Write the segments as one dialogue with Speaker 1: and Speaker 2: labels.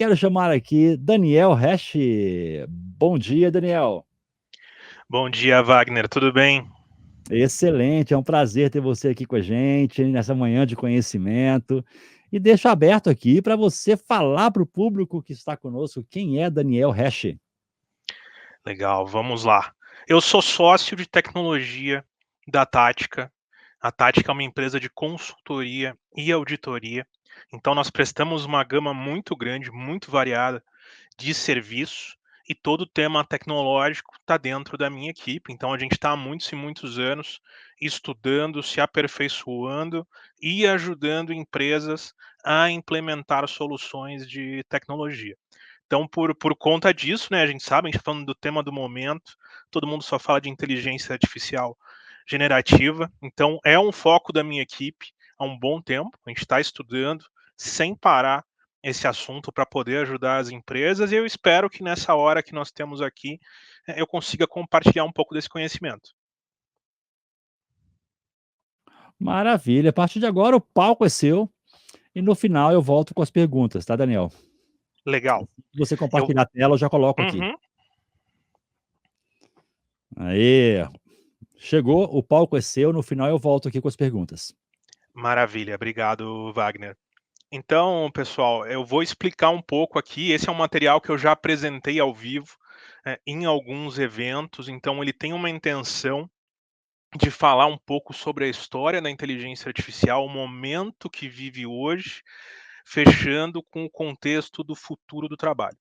Speaker 1: quero chamar aqui Daniel Hash. Bom dia, Daniel.
Speaker 2: Bom dia, Wagner, tudo bem?
Speaker 1: Excelente, é um prazer ter você aqui com a gente nessa manhã de conhecimento. E deixo aberto aqui para você falar para o público que está conosco quem é Daniel Hash.
Speaker 2: Legal, vamos lá. Eu sou sócio de tecnologia da Tática. A Tática é uma empresa de consultoria e auditoria. Então, nós prestamos uma gama muito grande, muito variada de serviços e todo o tema tecnológico está dentro da minha equipe. Então, a gente está há muitos e muitos anos estudando, se aperfeiçoando e ajudando empresas a implementar soluções de tecnologia. Então, por conta disso, né, a gente sabe, a gente está falando do tema do momento, todo mundo só fala de inteligência artificial generativa, então é um foco da minha equipe há um bom tempo, a gente está estudando sem parar esse assunto para poder ajudar as empresas, e eu espero que nessa hora que nós temos aqui, eu consiga compartilhar um pouco desse conhecimento.
Speaker 1: Maravilha, a partir de agora o palco é seu e no final eu volto com as perguntas, tá, Daniel?
Speaker 2: Legal.
Speaker 1: Se você
Speaker 2: Eu,
Speaker 1: compartilhar a tela, eu já coloco aqui.
Speaker 2: uhum,
Speaker 1: Aí, chegou, o palco é seu, no final eu volto aqui com as perguntas.
Speaker 2: maravilha, obrigado, Wagner. Então, pessoal, eu vou explicar um pouco aqui. Esse é um material que eu já apresentei ao vivo, em alguns eventos, então ele tem uma intenção de falar um pouco sobre a história da inteligência artificial, o momento que vive hoje, fechando com o contexto do futuro do trabalho.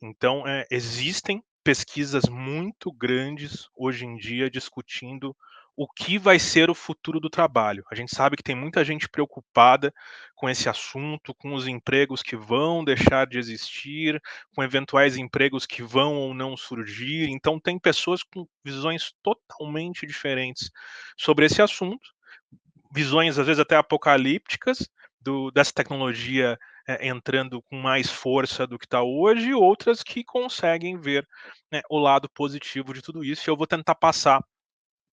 Speaker 2: Então, existem pesquisas muito grandes hoje em dia discutindo o que vai ser o futuro do trabalho. A gente sabe que tem muita gente preocupada com esse assunto, com os empregos que vão deixar de existir, com eventuais empregos que vão ou não surgir. Então, tem pessoas com visões totalmente diferentes sobre esse assunto, visões às vezes até apocalípticas dessa tecnologia entrando com mais força do que está hoje, e outras que conseguem ver, né, o lado positivo de tudo isso. E eu vou tentar passar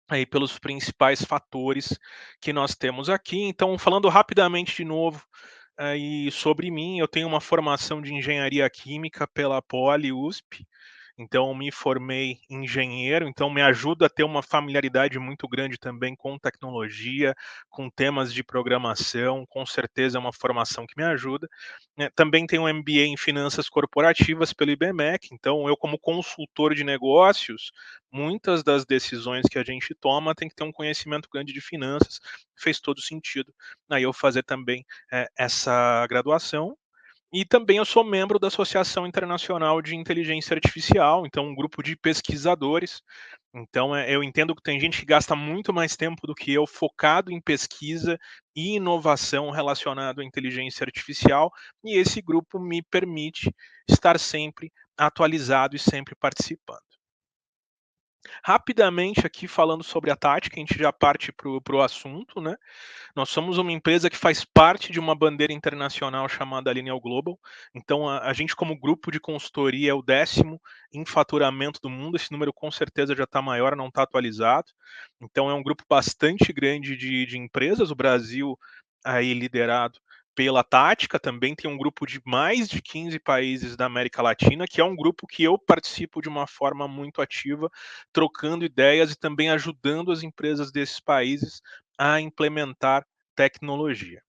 Speaker 2: aí pelos principais fatores que nós temos aqui. Então, falando rapidamente de novo aí sobre mim, eu tenho uma formação de engenharia química pela Poli USP. Então, me formei engenheiro, então me ajuda a ter uma familiaridade muito grande também com tecnologia, com temas de programação, com certeza é uma formação que me ajuda. Também tenho um MBA em finanças corporativas pelo IBMEC, então eu como consultor de negócios, muitas das decisões que a gente toma tem que ter um conhecimento grande de finanças, fez todo sentido aí eu fazer também essa graduação. E também eu sou membro da Associação Internacional de Inteligência Artificial, então um grupo de pesquisadores. Então eu entendo que tem gente que gasta muito mais tempo do que eu focado em pesquisa e inovação relacionado à inteligência artificial, e esse grupo me permite estar sempre atualizado e sempre participando. Rapidamente aqui falando sobre a tática, a gente já parte para o assunto, né? Nós somos uma empresa que faz parte de uma bandeira internacional chamada Lineal Global. Então, a gente, como grupo de consultoria, é o 10º em faturamento do mundo. Esse número com certeza já está maior, não está atualizado. Então, é um grupo bastante grande de empresas. O Brasil, aí liderado pela Tática, também tem um grupo de mais de 15 países da América Latina, que é um grupo que eu participo de uma forma muito ativa, trocando ideias e também ajudando as empresas desses países a implementar tecnologia.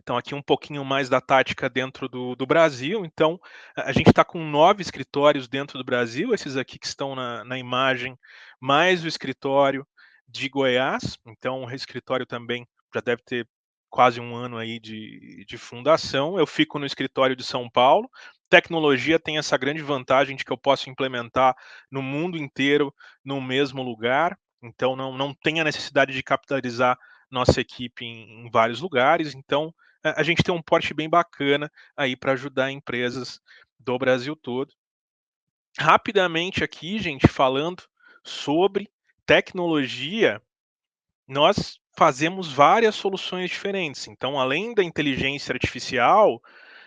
Speaker 2: Então, aqui um pouquinho mais da tática dentro do Brasil. Então, a gente está com 9 escritórios dentro do Brasil, esses aqui que estão na imagem, mais o escritório de Goiás. Então, o escritório também já deve ter quase um ano aí de fundação. Eu fico no escritório de São Paulo. Tecnologia tem essa grande vantagem de que eu posso implementar no mundo inteiro, no mesmo lugar. Então, não tem a necessidade de capitalizar nossa equipe em vários lugares. Então, a gente tem um porte bem bacana aí para ajudar empresas do Brasil todo. Rapidamente aqui, gente, falando sobre tecnologia, nós fazemos várias soluções diferentes. Então, além da inteligência artificial,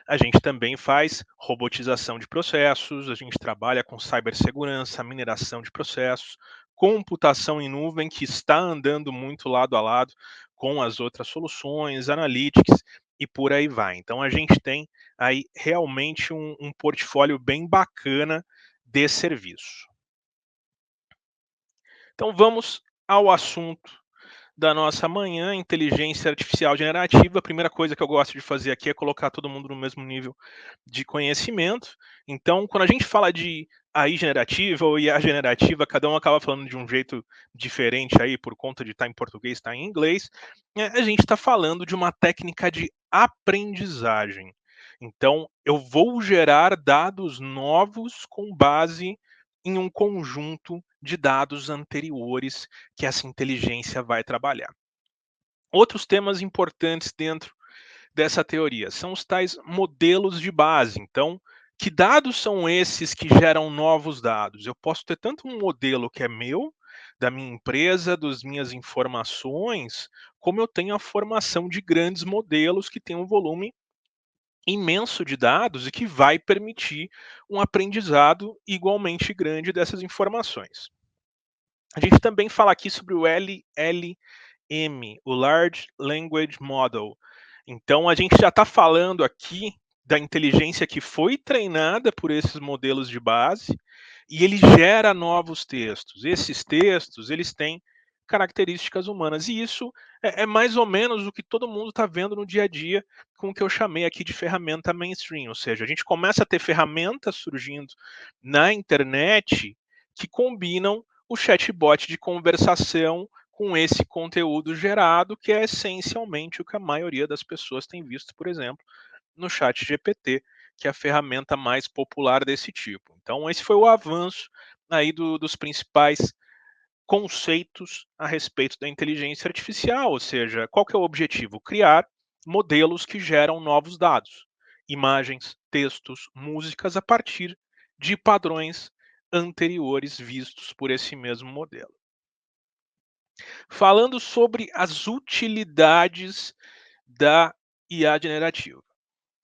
Speaker 2: a gente também faz robotização de processos, a gente trabalha com cibersegurança, mineração de processos, computação em nuvem, que está andando muito lado a lado com as outras soluções, analytics. e por aí vai. Então a gente tem aí realmente um portfólio bem bacana de serviço. Então vamos ao assunto da nossa manhã, inteligência artificial generativa. A primeira coisa que eu gosto de fazer aqui é colocar todo mundo no mesmo nível de conhecimento. Então, quando a gente fala de AI generativa ou IA generativa, cada um acaba falando de um jeito diferente aí, por conta de estar em português, estar em inglês. A gente está falando de uma técnica de aprendizagem. Então, eu vou gerar dados novos com base em um conjunto de dados anteriores que essa inteligência vai trabalhar. Outros temas importantes dentro dessa teoria são os tais modelos de base. Então, que dados são esses que geram novos dados? Eu posso ter tanto um modelo que é meu, da minha empresa, das minhas informações, como eu tenho a formação de grandes modelos que têm um volume imenso de dados e que vai permitir um aprendizado igualmente grande dessas informações. A gente também fala aqui sobre o LLM, o Large Language Model. Então, a gente já está falando aqui da inteligência que foi treinada por esses modelos de base e ele gera novos textos. Esses textos, eles têm características humanas e isso é mais ou menos o que todo mundo está vendo no dia a dia com o que eu chamei aqui de ferramenta mainstream, ou seja, a gente começa a ter ferramentas surgindo na internet que combinam o chatbot de conversação com esse conteúdo gerado, que é essencialmente o que a maioria das pessoas tem visto, por exemplo, no chat GPT, que é a ferramenta mais popular desse tipo. Então, esse foi o avanço aí dos principais conceitos a respeito da inteligência artificial, ou seja, qual que é o objetivo? Criar modelos que geram novos dados, imagens, textos, músicas a partir de padrões anteriores vistos por esse mesmo modelo. Falando sobre as utilidades da IA generativa.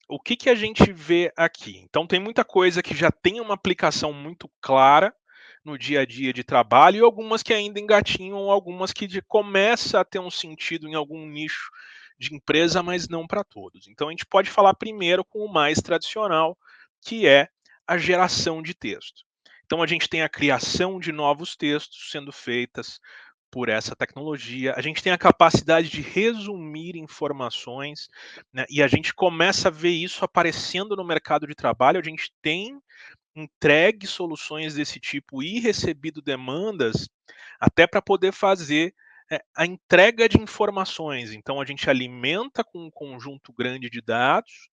Speaker 2: O que, que a gente vê aqui? Então, tem muita coisa que já tem uma aplicação muito clara no dia a dia de trabalho e algumas que ainda engatinham, algumas que começa a ter um sentido em algum nicho de empresa, mas não para todos. Então, a gente pode falar primeiro com o mais tradicional, que é a geração de texto. Então, a gente tem a criação de novos textos sendo feitas por essa tecnologia. A gente tem a capacidade de resumir informações, né, e a gente começa a ver isso aparecendo no mercado de trabalho. A gente tem entregue soluções desse tipo e recebido demandas até para poder fazer a entrega de informações. Então, a gente alimenta com um conjunto grande de dados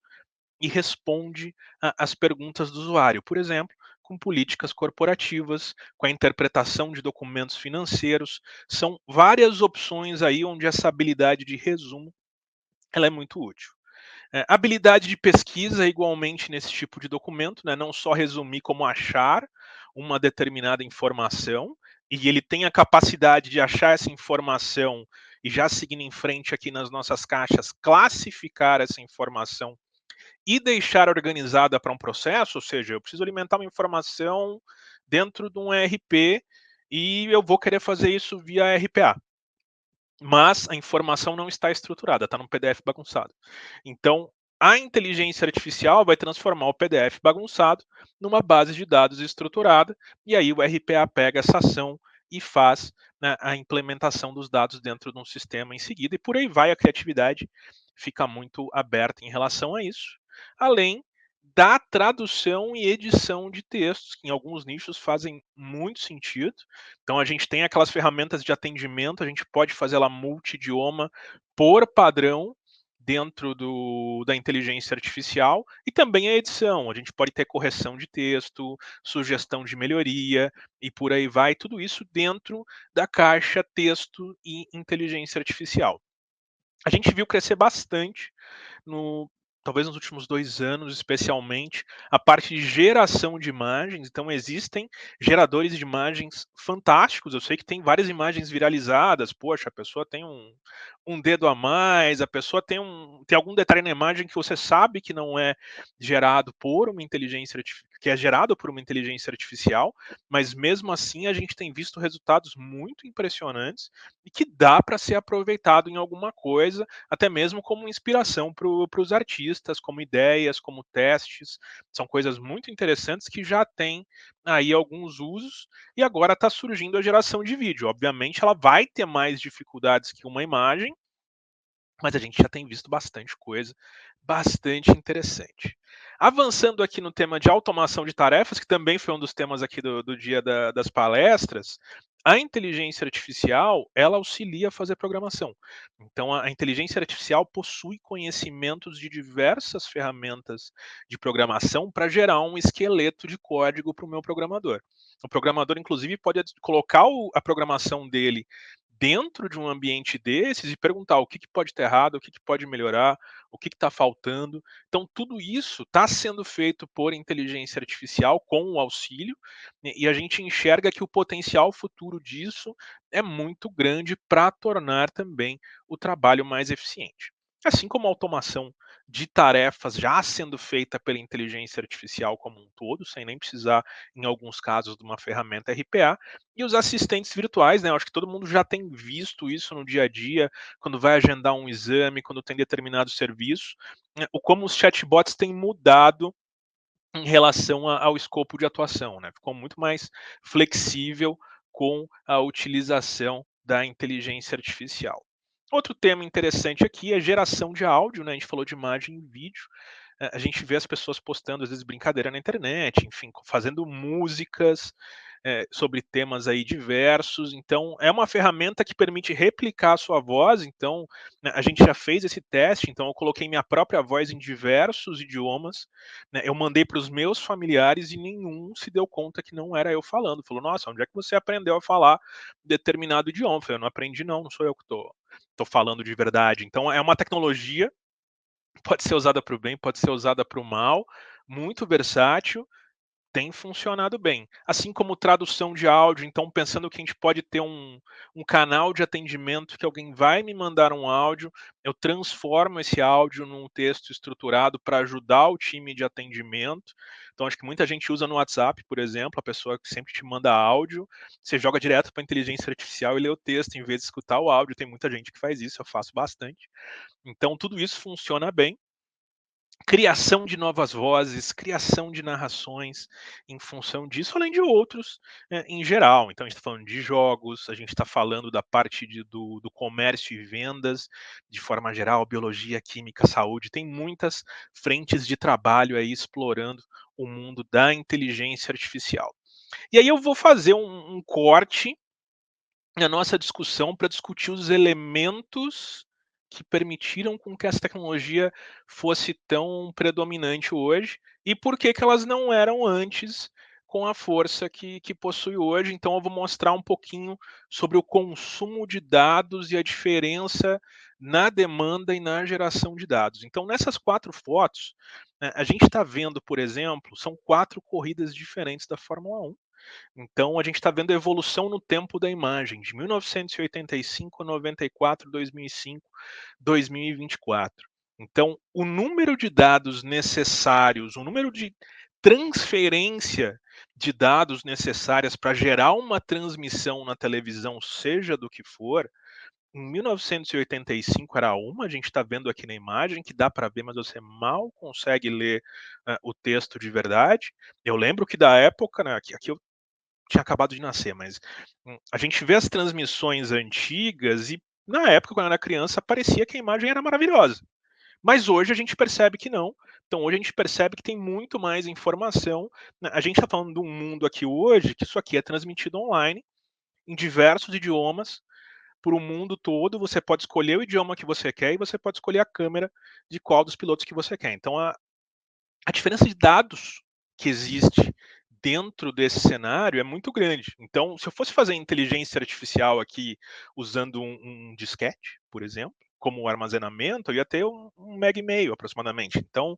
Speaker 2: e responde às perguntas do usuário. Por exemplo, com políticas corporativas, com a interpretação de documentos financeiros. São várias opções aí onde essa habilidade de resumo ela é muito útil. Habilidade de pesquisa, igualmente nesse tipo de documento, né? Não só resumir como achar uma determinada informação, e ele tem a capacidade de achar essa informação e já seguindo em frente aqui nas nossas caixas, classificar essa informação e deixar organizada para um processo, ou seja, eu preciso alimentar uma informação dentro de um ERP e eu vou querer fazer isso via RPA. Mas a informação não está estruturada, está num PDF bagunçado. Então, a inteligência artificial vai transformar o PDF bagunçado numa base de dados estruturada, e aí o RPA pega essa ação e faz, né, a implementação dos dados dentro de um sistema em seguida, e por aí vai, a criatividade fica muito aberta em relação a isso. Além da tradução e edição de textos, que em alguns nichos fazem muito sentido. Então a gente tem aquelas ferramentas de atendimento, a gente pode fazer ela multidioma por padrão dentro da inteligência artificial e também a edição. A gente pode ter correção de texto, sugestão de melhoria e por aí vai, tudo isso dentro da caixa texto e inteligência artificial. A gente viu crescer bastante no talvez nos últimos 2 anos, especialmente, a parte de geração de imagens. Então existem geradores de imagens fantásticos. Eu sei que tem várias imagens viralizadas. Poxa, a pessoa tem um dedo a mais, a pessoa tem algum detalhe na imagem que você sabe que não é gerado por uma inteligência que é gerado por uma inteligência artificial, mas mesmo assim a gente tem visto resultados muito impressionantes e que dá para ser aproveitado em alguma coisa, até mesmo como inspiração para os artistas, como ideias, como testes. São coisas muito interessantes que já têm aí alguns usos e agora está surgindo a geração de vídeo. Obviamente, ela vai ter mais dificuldades que uma imagem, mas a gente já tem visto bastante coisa, bastante interessante. Avançando aqui no tema de automação de tarefas, que também foi um dos temas aqui do dia das palestras, a inteligência artificial, ela auxilia a fazer programação. Então, a inteligência artificial possui conhecimentos de diversas ferramentas de programação para gerar um esqueleto de código para o meu programador. O programador, inclusive, pode colocar a programação dele dentro de um ambiente desses e perguntar o que, que pode estar errado, o que, que pode melhorar, o que está faltando. Então, tudo isso está sendo feito por inteligência artificial com o auxílio, né, e a gente enxerga que o potencial futuro disso é muito grande para tornar também o trabalho mais eficiente. Assim como a automação de tarefas já sendo feita pela inteligência artificial como um todo, sem nem precisar, em alguns casos, de uma ferramenta RPA, e os assistentes virtuais, né? Eu acho que todo mundo já tem visto isso no dia a dia, quando vai agendar um exame, quando tem determinado serviço, né, o como os chatbots têm mudado em relação ao escopo de atuação, né? Ficou muito mais flexível com a utilização da inteligência artificial. Outro tema interessante aqui é geração de áudio, né? A gente falou de imagem e vídeo. A gente vê as pessoas postando, às vezes, brincadeira na internet, enfim, fazendo músicas, sobre temas aí diversos. Então, é uma ferramenta que permite replicar a sua voz. Então, né, a gente já fez esse teste, então eu coloquei minha própria voz em diversos idiomas, né, eu mandei para os meus familiares e nenhum se deu conta que não era eu falando. Falou, nossa, onde é que você aprendeu a falar determinado idioma? Eu falei, eu não aprendi não, não sou eu que estou falando de verdade. Então, é uma tecnologia, pode ser usada para o bem, pode ser usada para o mal, muito versátil, tem funcionado bem. Assim como tradução de áudio, então pensando que a gente pode ter um canal de atendimento que alguém vai me mandar um áudio, eu transformo esse áudio num texto estruturado para ajudar o time de atendimento. Então acho que muita gente usa no WhatsApp, por exemplo, a pessoa que sempre te manda áudio, você joga direto para a inteligência artificial e lê o texto em vez de escutar o áudio. Tem muita gente que faz isso, eu faço bastante. Então tudo isso funciona bem. Criação de novas vozes, criação de narrações em função disso, além de outros, em geral. Então a gente está falando de jogos, a gente está falando da parte do comércio e vendas, de forma geral, biologia, química, saúde, tem muitas frentes de trabalho aí explorando o mundo da inteligência artificial. E aí eu vou fazer um corte na nossa discussão para discutir os elementos que permitiram com que essa tecnologia fosse tão predominante hoje e por que que elas não eram antes com a força que possui hoje. Então eu vou mostrar um pouquinho sobre o consumo de dados e a diferença na demanda e na geração de dados. Então nessas 4 fotos, né, a gente está vendo, por exemplo, são 4 corridas diferentes da Fórmula 1. Então a gente está vendo a evolução no tempo da imagem, de 1985, 94, 2005, 2024. Então, o número de dados necessários, o número de transferência de dados necessárias para gerar uma transmissão na televisão, seja do que for, em 1985 era uma, a gente está vendo aqui na imagem, que dá para ver, mas você mal consegue ler o texto de verdade. Eu lembro que da época, né, aqui eu tinha acabado de nascer, mas a gente vê as transmissões antigas e na época, quando eu era criança, parecia que a imagem era maravilhosa. Mas hoje a gente percebe que não. Então hoje a gente percebe que tem muito mais informação, né. A gente está falando de um mundo aqui hoje que isso aqui é transmitido online, em diversos idiomas, para o mundo todo. Você pode escolher o idioma que você quer e você pode escolher a câmera de qual dos pilotos que você quer. Então a diferença de dados que existe dentro desse cenário é muito grande. Então, se eu fosse fazer inteligência artificial aqui usando um disquete, por exemplo, como armazenamento, eu ia ter 1,5 MB aproximadamente. Então,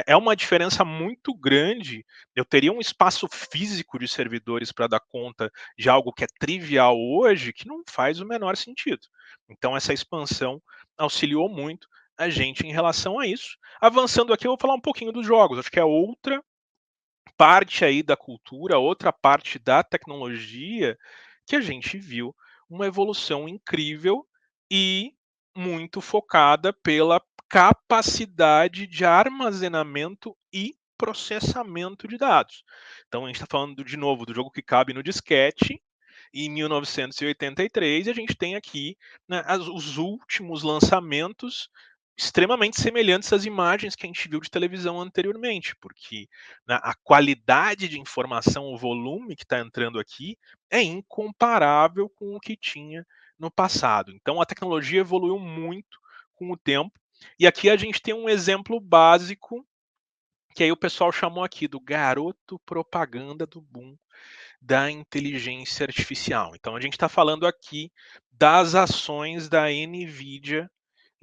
Speaker 2: é uma diferença muito grande. Eu teria um espaço físico de servidores para dar conta de algo que é trivial hoje, que não faz o menor sentido. Então, essa expansão auxiliou muito a gente em relação a isso. Avançando aqui, eu vou falar um pouquinho dos jogos. Acho que é outra parte aí da cultura, outra parte da tecnologia, que a gente viu uma evolução incrível e muito focada pela capacidade de armazenamento e processamento de dados. Então a gente está falando de novo do jogo que cabe no disquete, em 1983, a gente tem aqui, né, os últimos lançamentos extremamente semelhantes às imagens que a gente viu de televisão anteriormente, porque, né, a qualidade de informação, o volume que está entrando aqui é incomparável com o que tinha no passado. Então a tecnologia evoluiu muito com o tempo, e aqui a gente tem um exemplo básico, que aí o pessoal chamou aqui do garoto propaganda do boom da inteligência artificial. Então a gente está falando aqui das ações da NVIDIA,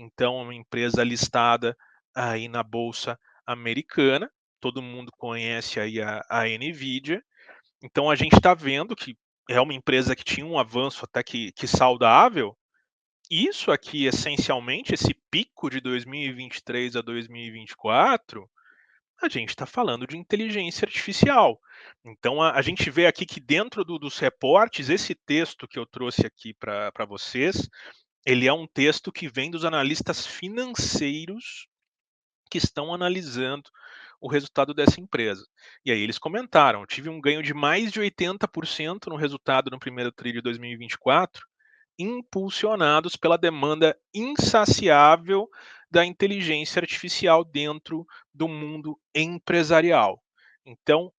Speaker 2: então uma empresa listada aí na bolsa americana, todo mundo conhece aí a NVIDIA, então a gente está vendo que é uma empresa que tinha um avanço até que saudável. Isso aqui, essencialmente, esse pico de 2023 a 2024, a gente está falando de inteligência artificial. Então, a gente vê aqui que dentro dos reportes, esse texto que eu trouxe aqui para vocês, ele é um texto que vem dos analistas financeiros que estão analisando o resultado dessa empresa. E aí eles comentaram: tive um ganho de mais de 80% no resultado no primeiro TRI de 2024, impulsionados pela demanda insaciável da inteligência artificial dentro do mundo empresarial. Então,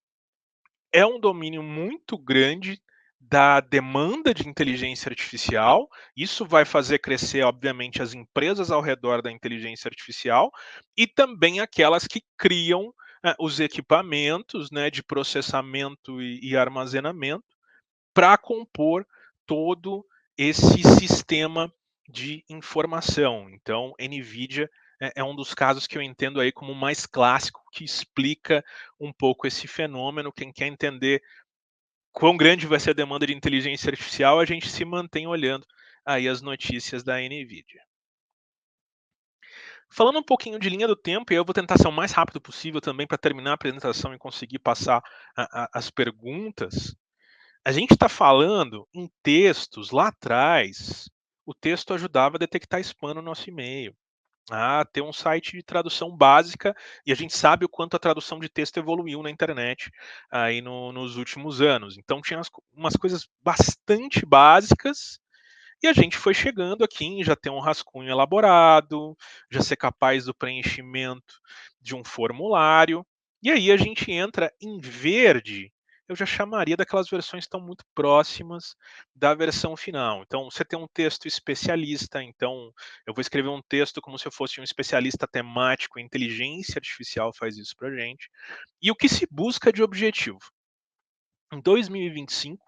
Speaker 2: é um domínio muito grande da demanda de inteligência artificial. Isso vai fazer crescer, obviamente, as empresas ao redor da inteligência artificial e também aquelas que criam os equipamentos, né, de processamento e armazenamento para compor todo esse sistema de informação. Então, NVIDIA é um dos casos que eu entendo aí como mais clássico, que explica um pouco esse fenômeno. Quem quer entender quão grande vai ser a demanda de inteligência artificial, a gente se mantém olhando aí as notícias da NVIDIA. Falando um pouquinho de linha do tempo, e eu vou tentar ser o mais rápido possível também para terminar a apresentação e conseguir passar as perguntas. A gente está falando em textos lá atrás, o texto ajudava a detectar spam no nosso e-mail, a ter um site de tradução básica, e a gente sabe o quanto a tradução de texto evoluiu na internet aí nos últimos anos. Então tinha umas coisas bastante básicas, e a gente foi chegando aqui em já ter um rascunho elaborado, já ser capaz do preenchimento de um formulário, e aí a gente entra em verde. Eu já chamaria daquelas versões que estão muito próximas da versão final. Então, você tem um texto especialista, então eu vou escrever um texto como se eu fosse um especialista temático, a inteligência artificial faz isso para gente. E o que se busca de objetivo? Em 2025,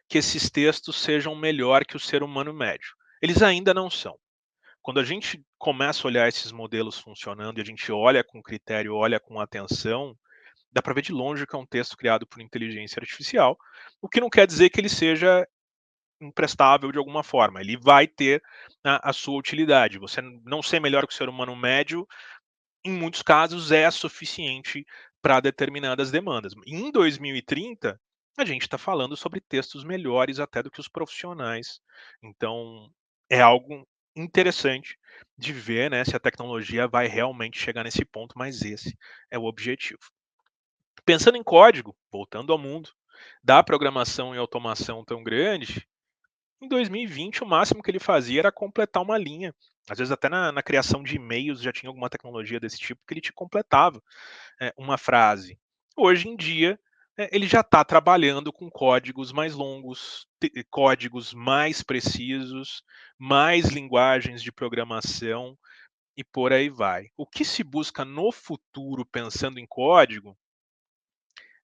Speaker 2: que esses textos sejam melhor que o ser humano médio. Eles ainda não são. Quando a gente começa a olhar esses modelos funcionando e a gente olha com critério, olha com atenção, dá para ver de longe que é um texto criado por inteligência artificial, o que não quer dizer que ele seja imprestável de alguma forma. Ele vai ter a sua utilidade. Você não ser melhor que o ser humano médio, em muitos casos, é suficiente para determinadas demandas. Em 2030, a gente está falando sobre textos melhores até do que os profissionais. Então, é algo interessante de ver, né, se a tecnologia vai realmente chegar nesse ponto, mas esse é o objetivo. Pensando em código, voltando ao mundo da programação e automação tão grande, em 2020 o máximo que ele fazia era completar uma linha. Às vezes até na criação de e-mails já tinha alguma tecnologia desse tipo que ele te completava uma frase. Hoje em dia, ele já está trabalhando com códigos mais longos, códigos mais precisos, mais linguagens de programação e por aí vai. O que se busca no futuro, pensando em código,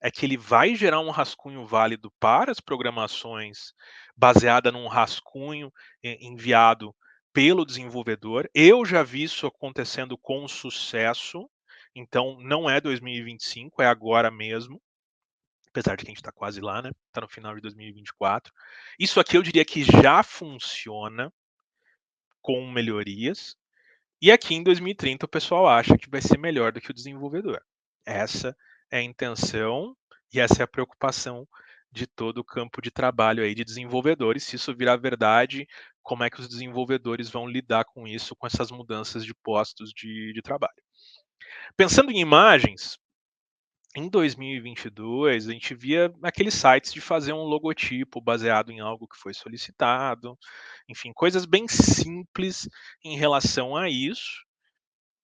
Speaker 2: é que ele vai gerar um rascunho válido para as programações, baseada num rascunho enviado pelo desenvolvedor. Eu já vi isso acontecendo com sucesso, então não é 2025, é agora mesmo, apesar de que a gente está quase lá, né? Está no final de 2024. Isso aqui eu diria que já funciona com melhorias, e aqui em 2030 o pessoal acha que vai ser melhor do que o desenvolvedor. Essa é a intenção E essa é a preocupação de todo o campo de trabalho aí de desenvolvedores. Se isso virar verdade, como é que os desenvolvedores vão lidar com isso, com essas mudanças de postos de trabalho? Pensando em imagens, em 2022, a gente via aqueles sites de fazer um logotipo baseado em algo que foi solicitado, enfim, coisas bem simples em relação a isso.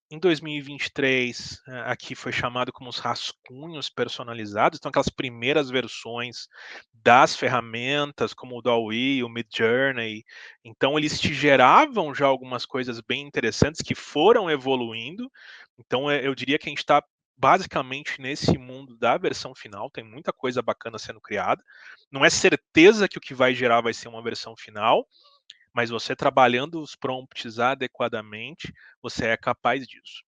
Speaker 2: Em 2023, aqui foi chamado como os rascunhos personalizados, então aquelas primeiras versões das ferramentas, como o DALL-E, o Midjourney. Então eles te geravam já algumas coisas bem interessantes que foram evoluindo. Então eu diria que a gente está basicamente nesse mundo da versão final, tem muita coisa bacana sendo criada. Não é certeza que o que vai gerar vai ser uma versão final, mas você trabalhando os prompts adequadamente, você é capaz disso.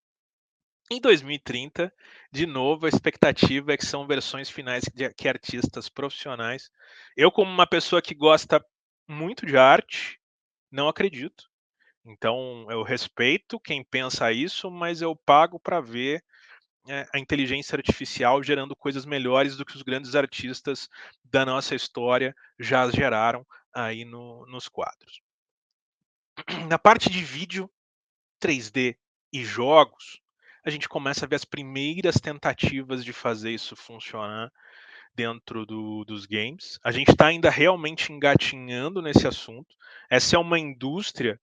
Speaker 2: Em 2030, de novo, a expectativa é que são versões finais que artistas profissionais. Eu, como uma pessoa que gosta muito de arte, não acredito. Então, eu respeito quem pensa isso, mas eu pago para ver a inteligência artificial gerando coisas melhores do que os grandes artistas da nossa história já geraram aí nos quadros. Na parte de vídeo 3D e jogos, a gente começa a ver as primeiras tentativas de fazer isso funcionar dentro dos games. A gente está ainda realmente engatinhando nesse assunto. Essa é uma indústria,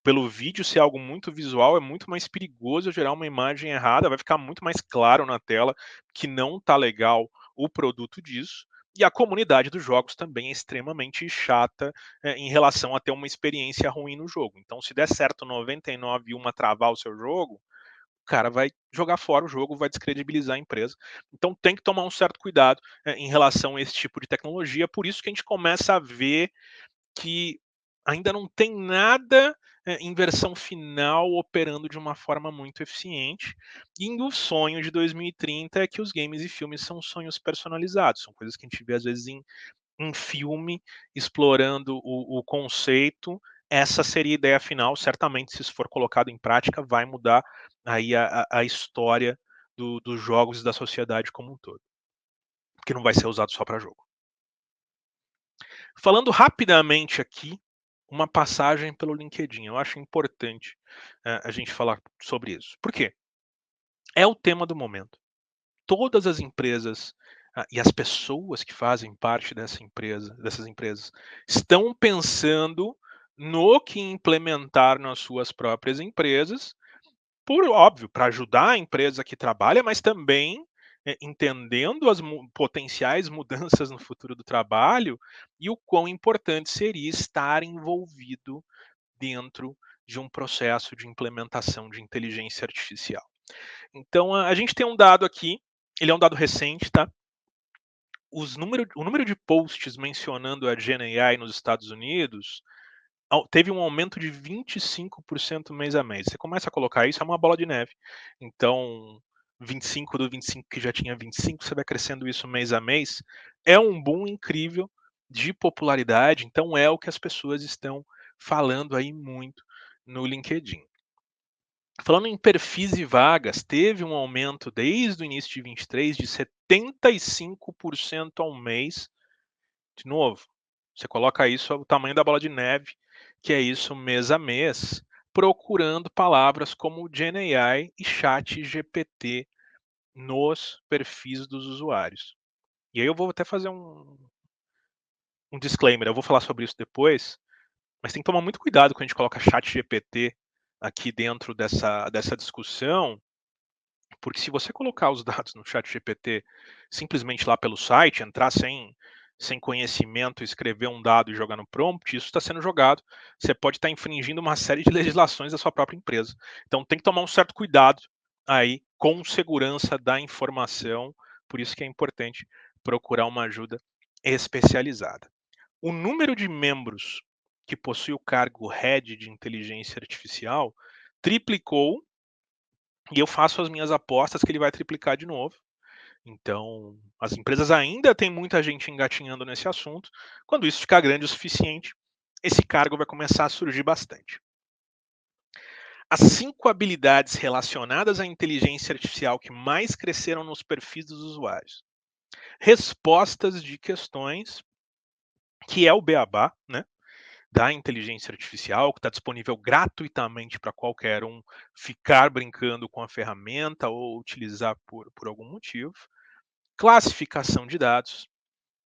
Speaker 2: pelo vídeo ser algo muito visual, é muito mais perigoso gerar uma imagem errada, vai ficar muito mais claro na tela que não está legal o produto disso. E a comunidade dos jogos também é extremamente chata em relação a ter uma experiência ruim no jogo. Então, se der certo 99 e uma travar o seu jogo, o cara vai jogar fora o jogo, vai descredibilizar a empresa. Então, tem que tomar um certo cuidado em relação a esse tipo de tecnologia. Por isso que a gente começa a ver que ainda não tem nada em versão final operando de uma forma muito eficiente. E o sonho de 2030 é que os games e filmes são sonhos personalizados, são coisas que a gente vê às vezes em filme, explorando o conceito. Essa seria a ideia final. Certamente, se isso for colocado em prática, vai mudar aí a história dos jogos e da sociedade como um todo, porque não vai ser usado só para jogo. Falando rapidamente aqui, uma passagem pelo LinkedIn. Eu acho importante a gente falar sobre isso. Por quê? É o tema do momento. Todas as empresas e as pessoas que fazem parte dessas empresas, estão pensando no que implementar nas suas próprias empresas, por óbvio, para ajudar a empresa que trabalha, mas também entendendo as potenciais mudanças no futuro do trabalho e o quão importante seria estar envolvido dentro de um processo de implementação de inteligência artificial. Então, a gente tem um dado aqui, ele é um dado recente, tá? O número de posts mencionando a GenAI nos Estados Unidos teve um aumento de 25% mês a mês. Você começa a colocar isso, é uma bola de neve. Então, 25 do 25 que já tinha 25, você vai crescendo isso mês a mês. É um boom incrível de popularidade, então é o que as pessoas estão falando aí muito no LinkedIn. Falando em perfis e vagas, teve um aumento desde o início de 23 de 75% ao mês. De novo, você coloca isso ao tamanho da bola de neve, que é isso mês a mês, procurando palavras como GenAI e ChatGPT nos perfis dos usuários. E aí eu vou até fazer um disclaimer, eu vou falar sobre isso depois, mas tem que tomar muito cuidado quando a gente coloca ChatGPT aqui dentro dessa discussão, porque se você colocar os dados no ChatGPT simplesmente lá pelo site, entrar sem conhecimento, escrever um dado e jogar no prompt, isso está sendo jogado. Você pode estar infringindo uma série de legislações da sua própria empresa. Então tem que tomar um certo cuidado aí com segurança da informação. Por isso que é importante procurar uma ajuda especializada. O número de membros que possui o cargo Head de Inteligência Artificial triplicou e eu faço as minhas apostas que ele vai triplicar de novo. Então, as empresas ainda têm muita gente engatinhando nesse assunto. Quando isso ficar grande o suficiente, esse cargo vai começar a surgir bastante. As 5 habilidades relacionadas à inteligência artificial que mais cresceram nos perfis dos usuários. respostas de questões, que é o beabá, né, da inteligência artificial, que está disponível gratuitamente para qualquer um ficar brincando com a ferramenta ou utilizar por algum motivo. Classificação de dados,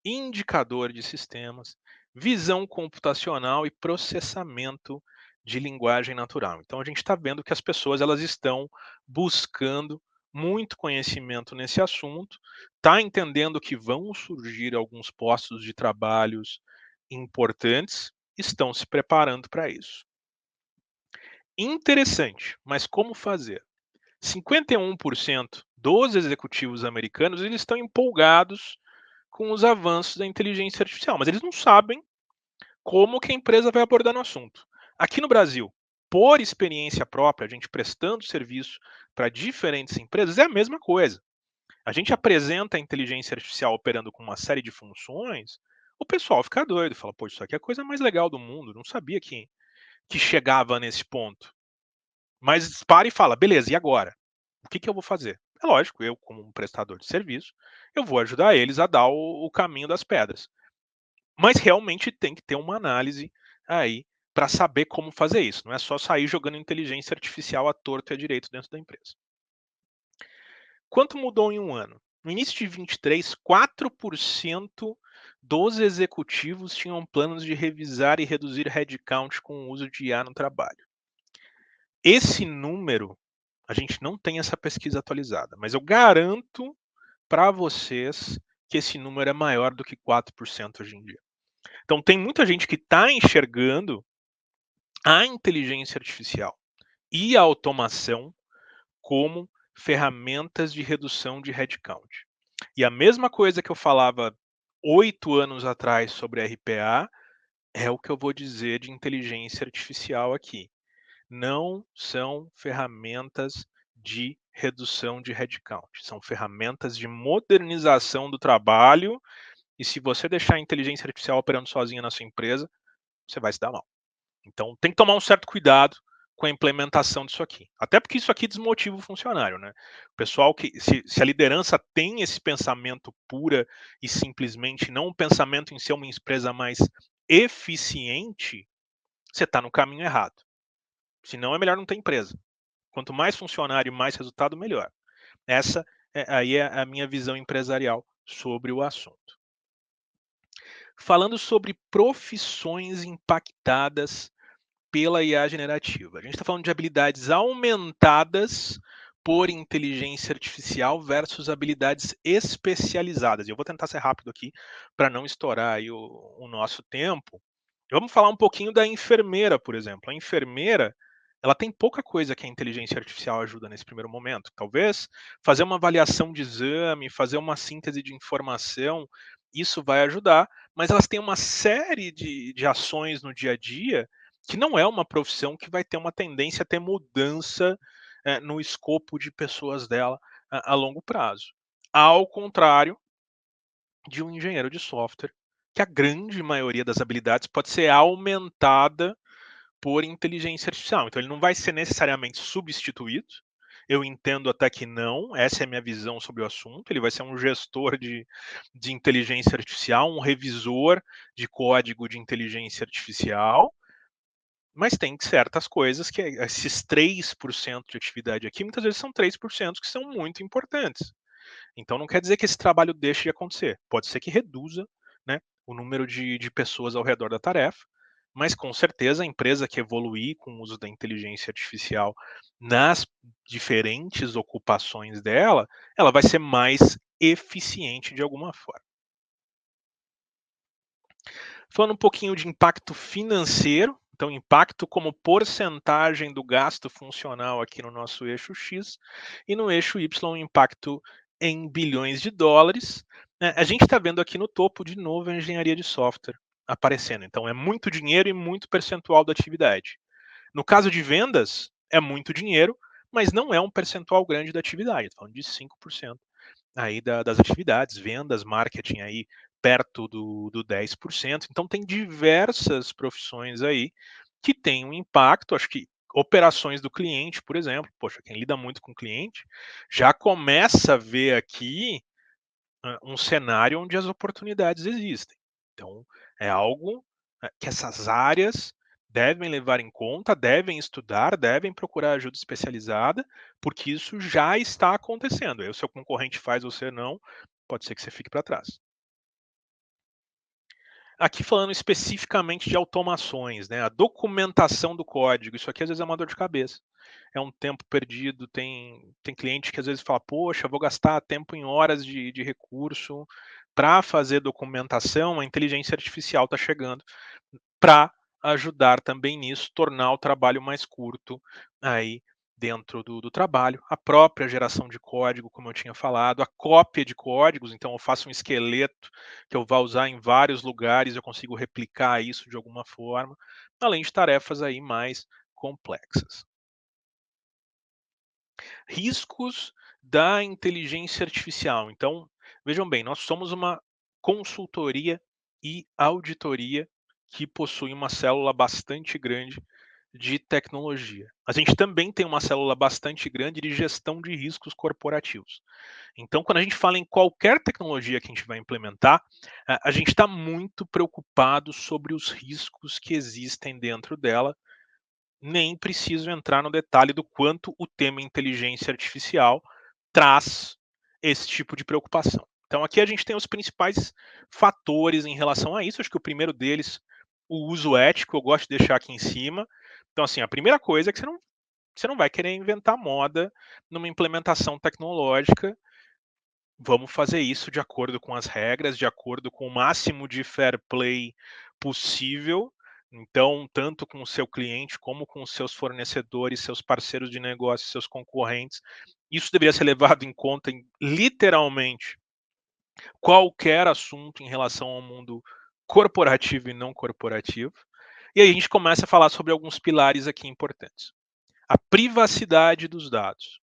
Speaker 2: indicador de sistemas, visão computacional e processamento de linguagem natural. Então a gente está vendo que as pessoas elas estão buscando muito conhecimento nesse assunto, tá entendendo que vão surgir alguns postos de trabalhos importantes, estão se preparando para isso. Interessante, mas como fazer? 51% dos executivos americanos eles estão empolgados com os avanços da inteligência artificial, mas eles não sabem como que a empresa vai abordar no assunto. Aqui no Brasil, por experiência própria, a gente prestando serviço para diferentes empresas, é a mesma coisa. A gente apresenta a inteligência artificial operando com uma série de funções, o pessoal fica doido, fala, pô, isso aqui é a coisa mais legal do mundo, não sabia que chegava nesse ponto. Mas para e fala, beleza, e agora? O que eu vou fazer? É lógico, eu, como um prestador de serviço, eu vou ajudar eles a dar o caminho das pedras. Mas realmente tem que ter uma análise aí para saber como fazer isso. Não é só sair jogando inteligência artificial à torto e à direito dentro da empresa. Quanto mudou em um ano? No início de 23, 4% dos executivos tinham planos de revisar e reduzir headcount com o uso de IA no trabalho. Esse número, a gente não tem essa pesquisa atualizada, mas eu garanto para vocês que esse número é maior do que 4% hoje em dia. Então tem muita gente que está enxergando a inteligência artificial e a automação como ferramentas de redução de headcount. E a mesma coisa que eu falava 8 anos atrás sobre RPA é o que eu vou dizer de inteligência artificial aqui. Não são ferramentas de redução de headcount, são ferramentas de modernização do trabalho. E se você deixar a inteligência artificial operando sozinha na sua empresa, você vai se dar mal. Então tem que tomar um certo cuidado com a implementação disso aqui. Até porque isso aqui desmotiva o funcionário, né? O pessoal que, se a liderança tem esse pensamento pura e simplesmente não um pensamento em ser uma empresa mais eficiente, você está no caminho errado. Senão é melhor não ter empresa. Quanto mais funcionário e mais resultado, melhor. Essa aí é a minha visão empresarial sobre o assunto. Falando sobre profissões impactadas pela IA generativa. A gente está falando de habilidades aumentadas por inteligência artificial versus habilidades especializadas. Eu vou tentar ser rápido aqui para não estourar aí o nosso tempo. Vamos falar um pouquinho da enfermeira, por exemplo. A enfermeira, ela tem pouca coisa que a inteligência artificial ajuda nesse primeiro momento. Talvez fazer uma avaliação de exame, fazer uma síntese de informação, isso vai ajudar, mas elas têm uma série de ações no dia a dia que não é uma profissão que vai ter uma tendência a ter mudança no escopo de pessoas dela a longo prazo. Ao contrário de um engenheiro de software, que a grande maioria das habilidades pode ser aumentada por inteligência artificial. Então ele não vai ser necessariamente substituído. Eu entendo até que não, essa é a minha visão sobre o assunto. Ele vai ser um gestor de inteligência artificial, um revisor de código de inteligência artificial, mas tem certas coisas que esses 3% de atividade aqui, muitas vezes são 3% que são muito importantes. Então não quer dizer que esse trabalho deixe de acontecer. Pode ser que reduza, né, o número de pessoas ao redor da tarefa, mas com certeza a empresa que evoluir com o uso da inteligência artificial nas diferentes ocupações dela, ela vai ser mais eficiente de alguma forma. Falando um pouquinho de impacto financeiro, então impacto como porcentagem do gasto funcional aqui no nosso eixo X, e no eixo Y, impacto em bilhões de dólares. Né? A gente está vendo aqui no topo de novo a engenharia de software aparecendo. Então é muito dinheiro e muito percentual da atividade. No caso de vendas, é muito dinheiro, mas não é um percentual grande da atividade, falando de 5% aí das atividades, vendas, marketing aí perto do 10%. Então tem diversas profissões aí que têm um impacto, acho que operações do cliente, por exemplo, poxa, quem lida muito com o cliente já começa a ver aqui um cenário onde as oportunidades existem. Então, é algo, que essas áreas devem levar em conta, devem estudar, devem procurar ajuda especializada, porque isso já está acontecendo. Aí o seu concorrente faz, você não, pode ser que você fique para trás. Aqui falando especificamente de automações, né, a documentação do código, isso aqui às vezes é uma dor de cabeça. É um tempo perdido, tem cliente que às vezes fala: "Poxa, vou gastar tempo em horas de recurso para fazer documentação", a inteligência artificial está chegando para ajudar também nisso, tornar o trabalho mais curto aí dentro do trabalho. A própria geração de código, como eu tinha falado, a cópia de códigos, então eu faço um esqueleto que eu vou usar em vários lugares, eu consigo replicar isso de alguma forma, além de tarefas aí mais complexas. Riscos da inteligência artificial. Então, vejam bem, nós somos uma consultoria e auditoria que possui uma célula bastante grande de tecnologia. A gente também tem uma célula bastante grande de gestão de riscos corporativos. Então, quando a gente fala em qualquer tecnologia que a gente vai implementar, a gente está muito preocupado sobre os riscos que existem dentro dela. Nem preciso entrar no detalhe do quanto o tema inteligência artificial traz esse tipo de preocupação. Então aqui a gente tem os principais fatores em relação a isso, acho que o primeiro deles, o uso ético, eu gosto de deixar aqui em cima. Então assim, a primeira coisa é que você não vai querer inventar moda numa implementação tecnológica. Vamos fazer isso de acordo com as regras, de acordo com o máximo de fair play possível. Então, tanto com o seu cliente, como com os seus fornecedores, seus parceiros de negócio, seus concorrentes. Isso deveria ser levado em conta em literalmente qualquer assunto em relação ao mundo corporativo e não corporativo. E aí a gente começa a falar sobre alguns pilares aqui importantes. A privacidade dos dados.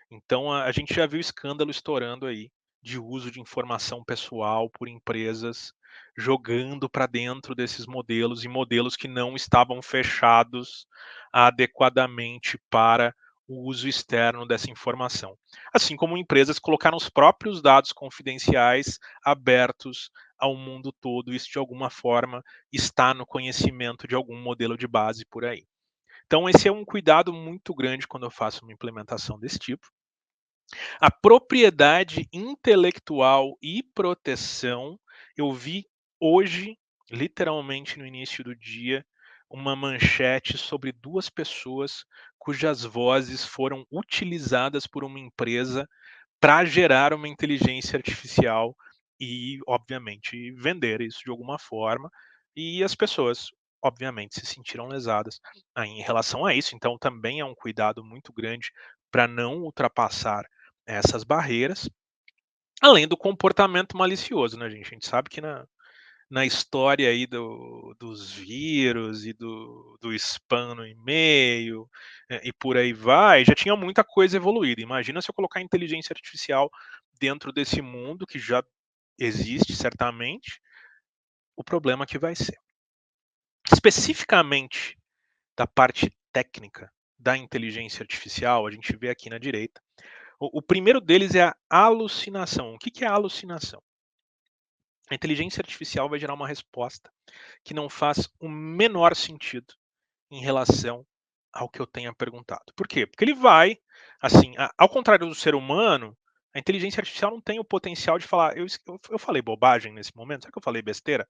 Speaker 2: Então a gente já viu escândalo estourando aí de uso de informação pessoal por empresas jogando para dentro desses modelos e modelos que não estavam fechados adequadamente para o uso externo dessa informação. Assim como empresas colocaram os próprios dados confidenciais abertos ao mundo todo, isso de alguma forma está no conhecimento de algum modelo de base por aí. Então esse é um cuidado muito grande quando eu faço uma implementação desse tipo. A propriedade intelectual e proteção, eu vi hoje, literalmente no início do dia, uma manchete sobre 2 pessoas cujas vozes foram utilizadas por uma empresa para gerar uma inteligência artificial e, obviamente, vender isso de alguma forma, e as pessoas, obviamente, se sentiram lesadas aí em relação a isso. Então também é um cuidado muito grande para não ultrapassar essas barreiras, além do comportamento malicioso, né, gente? A gente sabe que na história aí dos vírus e do spam no e-mail, e por aí vai, já tinha muita coisa evoluída. Imagina se eu colocar inteligência artificial dentro desse mundo que já existe certamente, o problema que vai ser. Especificamente da parte técnica da inteligência artificial, a gente vê aqui na direita. O primeiro deles é a alucinação. O que que é alucinação? A inteligência artificial vai gerar uma resposta que não faz o menor sentido em relação ao que eu tenha perguntado. Por quê? Porque ele vai, assim, ao contrário do ser humano, a inteligência artificial não tem o potencial de falar, eu falei bobagem nesse momento, será que eu falei besteira?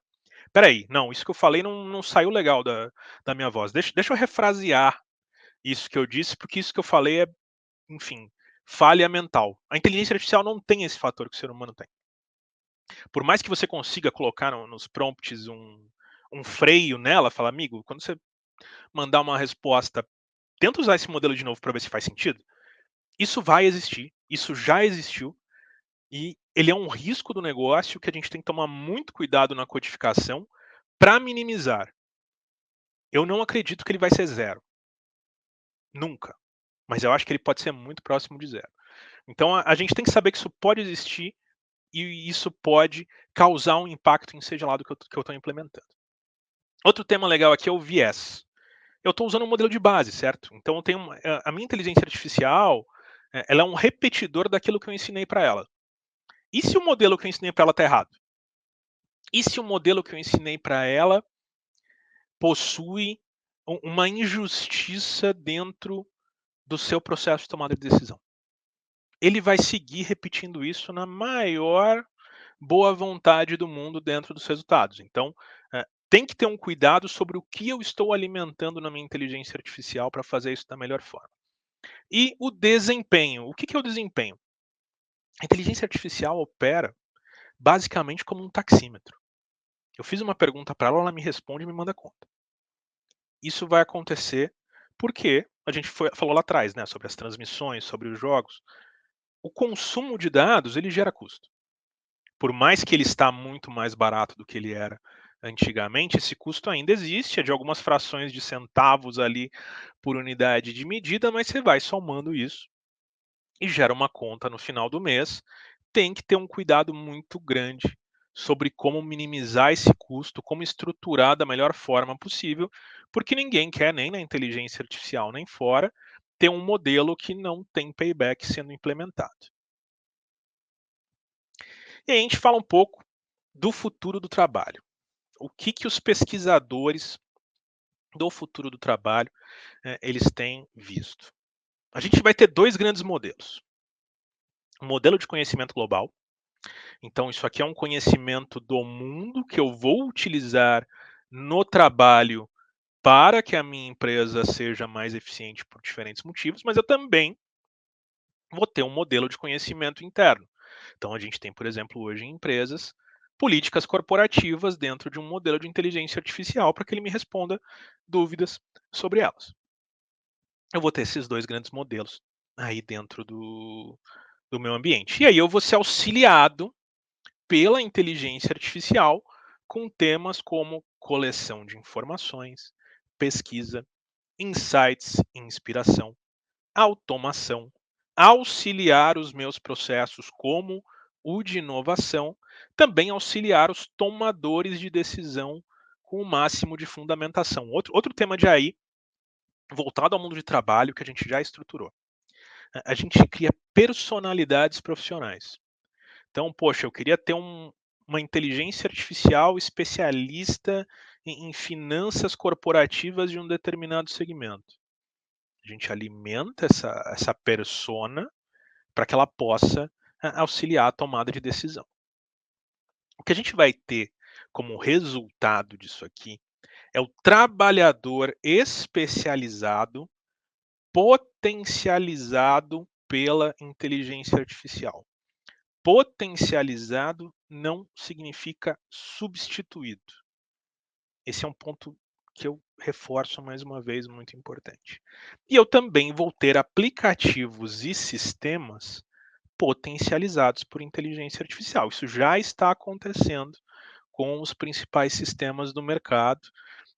Speaker 2: Espera aí, não, isso que eu falei não saiu legal da minha voz. Deixa eu refrasear isso que eu disse, porque isso que eu falei é, enfim, falha mental. A inteligência artificial não tem esse fator que o ser humano tem. Por mais que você consiga colocar nos prompts um freio nela, fala, amigo, quando você mandar uma resposta, tenta usar esse modelo de novo para ver se faz sentido. Isso vai existir, isso já existiu, e ele é um risco do negócio que a gente tem que tomar muito cuidado na codificação para minimizar. Eu não acredito que ele vai ser zero, nunca. Mas eu acho que ele pode ser muito próximo de zero. Então a gente tem que saber que isso pode existir e isso pode causar um impacto em seja lá do que eu estou implementando. Outro tema legal aqui é o viés. Eu estou usando um modelo de base, certo? Então eu tenho a minha inteligência artificial, ela é um repetidor daquilo que eu ensinei para ela. E se o modelo que eu ensinei para ela está errado? E se o modelo que eu ensinei para ela possui uma injustiça dentro do seu processo de tomada de decisão? Ele vai seguir repetindo isso na maior boa vontade do mundo dentro dos resultados. Então, tem que ter um cuidado sobre o que eu estou alimentando na minha inteligência artificial para fazer isso da melhor forma. E o desempenho. O que é o desempenho? A inteligência artificial opera basicamente como um taxímetro. Eu fiz uma pergunta para ela, ela me responde e me manda conta. Isso vai acontecer porque a gente falou lá atrás, né, sobre as transmissões, sobre os jogos. O consumo de dados, ele gera custo. Por mais que ele está muito mais barato do que ele era antigamente, esse custo ainda existe, é de algumas frações de centavos ali por unidade de medida, mas você vai somando isso e gera uma conta no final do mês. Tem que ter um cuidado muito grande sobre como minimizar esse custo, como estruturar da melhor forma possível, porque ninguém quer, nem na inteligência artificial nem fora, ter um modelo que não tem payback sendo implementado. E aí a gente fala um pouco do futuro do trabalho. O que os pesquisadores do futuro do trabalho eles têm visto? A gente vai ter dois grandes modelos. Um modelo de conhecimento global. Então, isso aqui é um conhecimento do mundo que eu vou utilizar no trabalho para que a minha empresa seja mais eficiente por diferentes motivos, mas eu também vou ter um modelo de conhecimento interno. Então, a gente tem, por exemplo, hoje em empresas, políticas corporativas dentro de um modelo de inteligência artificial para que ele me responda dúvidas sobre elas. Eu vou ter esses dois grandes modelos aí dentro do meu ambiente. E aí eu vou ser auxiliado pela inteligência artificial com temas como coleção de informações, pesquisa, insights, inspiração, automação, auxiliar os meus processos como o de inovação, também auxiliar os tomadores de decisão com o máximo de fundamentação. Outro tema de AI voltado ao mundo de trabalho que a gente já estruturou. A gente cria personalidades profissionais. Então, poxa, eu queria ter uma inteligência artificial especialista em finanças corporativas de um determinado segmento. A gente alimenta essa persona para que ela possa auxiliar a tomada de decisão. O que a gente vai ter como resultado disso aqui é o trabalhador especializado potencializado pela inteligência artificial. Potencializado não significa substituído. Esse é um ponto que eu reforço mais uma vez, muito importante. E eu também vou ter aplicativos e sistemas potencializados por inteligência artificial. Isso já está acontecendo com os principais sistemas do mercado.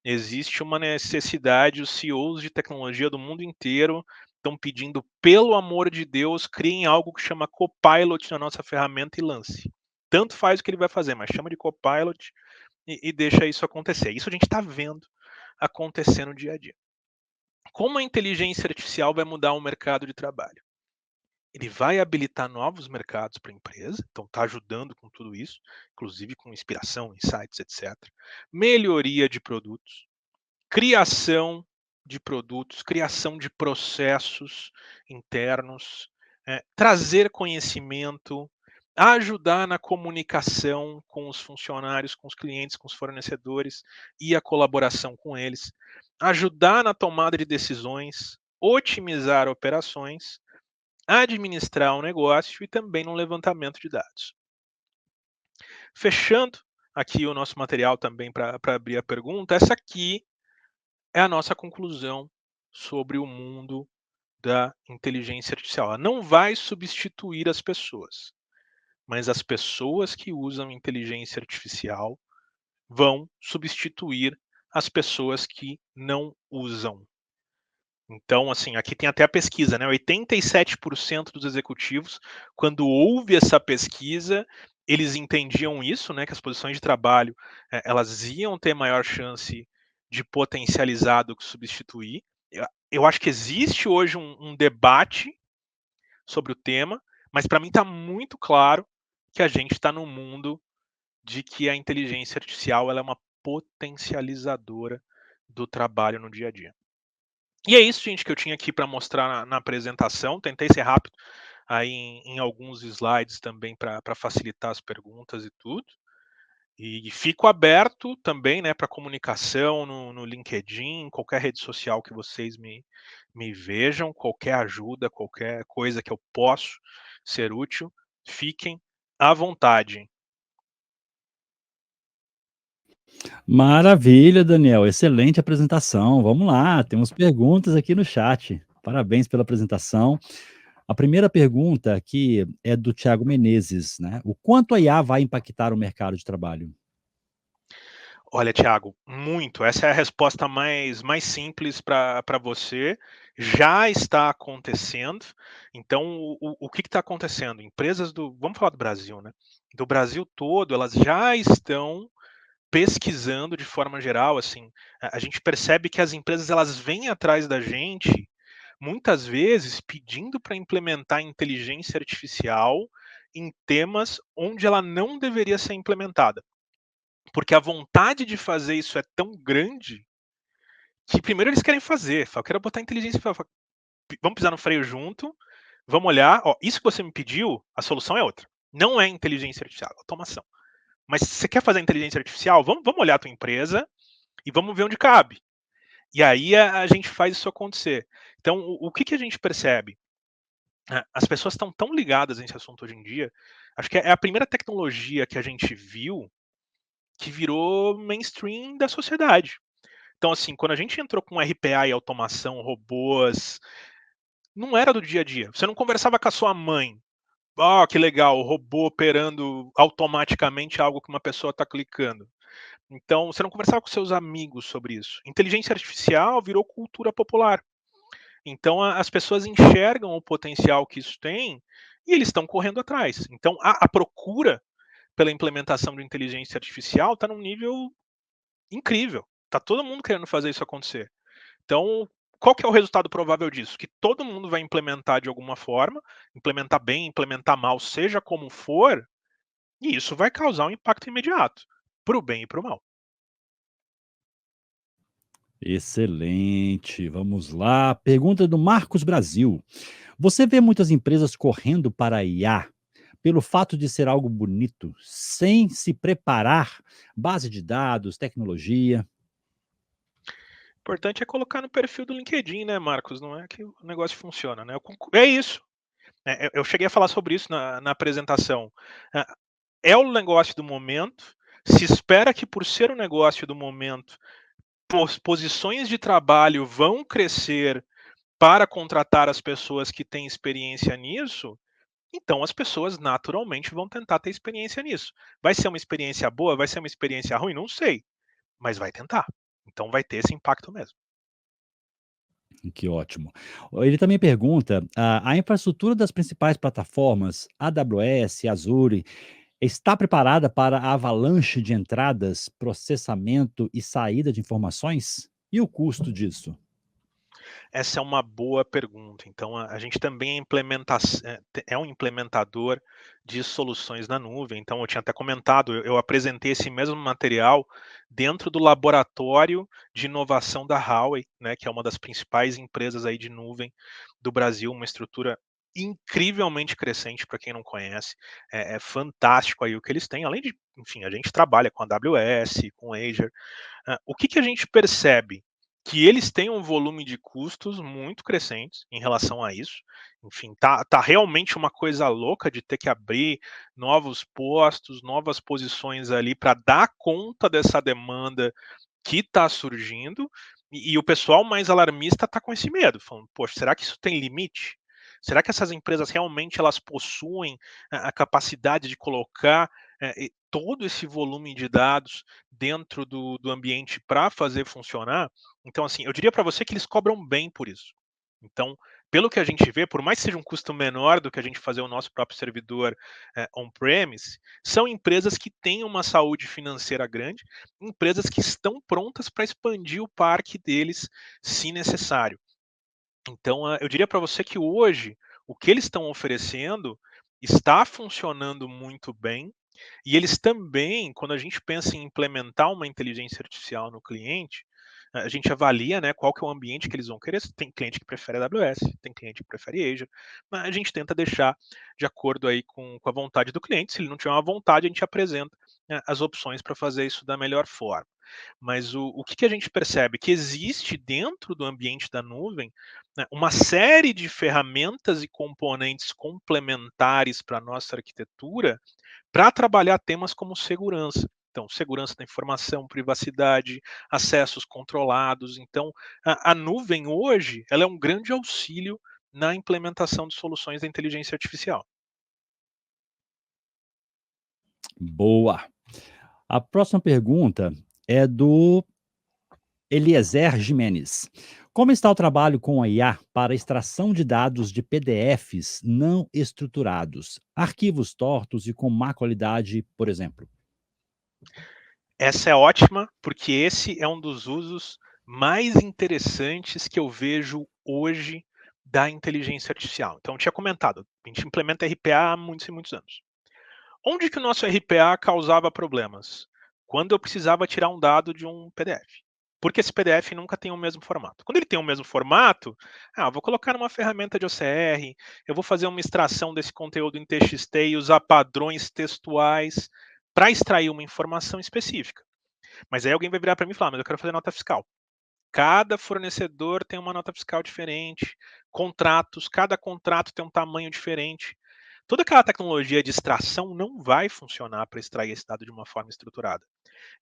Speaker 2: Existe uma necessidade, os CEOs de tecnologia do mundo inteiro estão pedindo, pelo amor de Deus, criem algo que chama Copilot na nossa ferramenta e lance. Tanto faz o que ele vai fazer, mas chama de Copilot e deixa isso acontecer. Isso a gente está vendo acontecer no dia a dia. Como a inteligência artificial vai mudar o mercado de trabalho? Ele vai habilitar novos mercados para a empresa, então está ajudando com tudo isso, inclusive com inspiração, insights, etc. Melhoria de produtos, criação de produtos, criação de processos internos, trazer conhecimento, ajudar na comunicação com os funcionários, com os clientes, com os fornecedores e a colaboração com eles, ajudar na tomada de decisões, otimizar operações, administrar o negócio e também no levantamento de dados. Fechando aqui o nosso material também para abrir a pergunta, essa aqui é a nossa conclusão sobre o mundo da inteligência artificial. Ela não vai substituir as pessoas, mas as pessoas que usam inteligência artificial vão substituir as pessoas que não usam. Então, assim, aqui tem até a pesquisa, né? 87% dos executivos, quando houve essa pesquisa, eles entendiam isso, né? Que as posições de trabalho, elas iam ter maior chance de potencializar do que substituir. Eu acho que existe hoje um debate sobre o tema, mas para mim está muito claro que a gente está num mundo de que a inteligência artificial ela é uma potencializadora do trabalho no dia a dia. E é isso, gente, que eu tinha aqui para mostrar na apresentação. Tentei ser rápido aí em alguns slides também para facilitar as perguntas e tudo. E fico aberto também, né, para comunicação no LinkedIn, qualquer rede social que vocês me vejam, qualquer ajuda, qualquer coisa que eu posso ser útil, fiquem à vontade.
Speaker 1: Maravilha, Daniel, excelente apresentação. Vamos lá, temos perguntas aqui no chat. Parabéns pela apresentação. A primeira pergunta aqui é do Thiago Menezes, né? O quanto a IA vai impactar o mercado de trabalho?
Speaker 2: Olha, Thiago, muito. Essa é a resposta mais simples para você. Já está acontecendo. Então, o que está acontecendo? Empresas do. Vamos falar do Brasil, né? Do Brasil todo, elas já estão pesquisando de forma geral, assim. A gente percebe que as empresas elas vêm atrás da gente, muitas vezes pedindo para implementar inteligência artificial em temas onde ela não deveria ser implementada. Porque a vontade de fazer isso é tão grande, que primeiro eles querem fazer, fala: "Eu quero botar inteligência, vamos pisar no freio junto, vamos olhar, ó, isso que você me pediu, a solução é outra, não é inteligência artificial, é automação. Mas se você quer fazer inteligência artificial, vamos olhar a tua empresa e vamos ver onde cabe". E aí a gente faz isso acontecer. Então o que que a gente percebe? As pessoas estão tão ligadas nesse assunto hoje em dia, acho que é a primeira tecnologia que a gente viu que virou mainstream da sociedade. Então, assim, quando a gente entrou com RPA e automação, robôs, não era do dia a dia. Você não conversava com a sua mãe. "Ah, que legal, o robô operando automaticamente algo que uma pessoa está clicando". Então, você não conversava com seus amigos sobre isso. Inteligência artificial virou cultura popular. Então, as pessoas enxergam o potencial que isso tem e eles estão correndo atrás. Então, a procura pela implementação de inteligência artificial está num nível incrível. Está todo mundo querendo fazer isso acontecer. Então, qual que é o resultado provável disso? Que todo mundo vai implementar de alguma forma, implementar bem, implementar mal, seja como for, e isso vai causar um impacto imediato, para o bem e para o mal.
Speaker 1: Excelente. Vamos lá. Pergunta do Marcos Brasil. Você vê muitas empresas correndo para a IA pelo fato de ser algo bonito, sem se preparar, base de dados, tecnologia.
Speaker 2: O importante é colocar no perfil do LinkedIn, né, Marcos? Não é que o negócio funciona, né? É isso. Eu cheguei a falar sobre isso na apresentação. Ah, É o negócio do momento. Se espera que, por ser o negócio do momento, posições de trabalho vão crescer para contratar as pessoas que têm experiência nisso, então as pessoas naturalmente vão tentar ter experiência nisso. Vai ser uma experiência boa? Vai ser uma experiência ruim? Não sei, mas vai tentar. Então vai ter esse impacto mesmo.
Speaker 1: Que ótimo. Ele também pergunta: a infraestrutura das principais plataformas, AWS, Azure, está preparada para a avalanche de entradas, processamento e saída de informações? E o custo disso?
Speaker 2: Essa é uma boa pergunta. Então, a gente também é um implementador de soluções na nuvem. Então, eu tinha até comentado, eu apresentei esse mesmo material dentro do laboratório de inovação da Huawei, né, que é uma das principais empresas aí de nuvem do Brasil, uma estrutura incrivelmente crescente para quem não conhece. É fantástico aí o que eles têm, além de, enfim, a gente trabalha com a AWS, com Azure. O que que a gente percebe? Que eles têm um volume de custos muito crescentes em relação a isso. Enfim, tá realmente uma coisa louca de ter que abrir novos postos, novas posições ali para dar conta dessa demanda que está surgindo, e o pessoal mais alarmista está com esse medo, falando: "Poxa, será que isso tem limite? Será que essas empresas realmente elas possuem a capacidade de colocar, todo esse volume de dados dentro do ambiente para fazer funcionar?". Então, assim, eu diria para você que eles cobram bem por isso. Então, pelo que a gente vê, por mais que seja um custo menor do que a gente fazer o nosso próprio servidor, on-premise, são empresas que têm uma saúde financeira grande, empresas que estão prontas para expandir o parque deles, se necessário. Então, eu diria para você que hoje, o que eles estão oferecendo está funcionando muito bem, e eles também, quando a gente pensa em implementar uma inteligência artificial no cliente, a gente avalia, né, qual que é o ambiente que eles vão querer. Tem cliente que prefere AWS, tem cliente que prefere Azure, mas a gente tenta deixar de acordo aí com a vontade do cliente. Se ele não tiver uma vontade, a gente apresenta, né, as opções para fazer isso da melhor forma. Mas o que a gente percebe? Que existe dentro do ambiente da nuvem, né, uma série de ferramentas e componentes complementares para a nossa arquitetura, para trabalhar temas como segurança. Então, segurança da informação, privacidade, acessos controlados. Então, a nuvem hoje, ela é um grande auxílio na implementação de soluções da inteligência artificial.
Speaker 1: Boa. A próxima pergunta é do Eliezer Jimenez. Como está o trabalho com a IA para extração de dados de PDFs não estruturados, arquivos tortos e com má qualidade, por exemplo?
Speaker 2: Essa é ótima, porque esse é um dos usos mais interessantes que eu vejo hoje da inteligência artificial. Então, eu tinha comentado, a gente implementa RPA há muitos e muitos anos. Onde que o nosso RPA causava problemas? Quando eu precisava tirar um dado de um PDF. Porque esse PDF nunca tem o mesmo formato. Quando ele tem o mesmo formato, eu vou colocar numa ferramenta de OCR, eu vou fazer uma extração desse conteúdo em TXT e usar padrões textuais para extrair uma informação específica. Mas aí alguém vai virar para mim e falar, mas eu quero fazer nota fiscal. Cada fornecedor tem uma nota fiscal diferente, contratos, cada contrato tem um tamanho diferente. Toda aquela tecnologia de extração não vai funcionar para extrair esse dado de uma forma estruturada.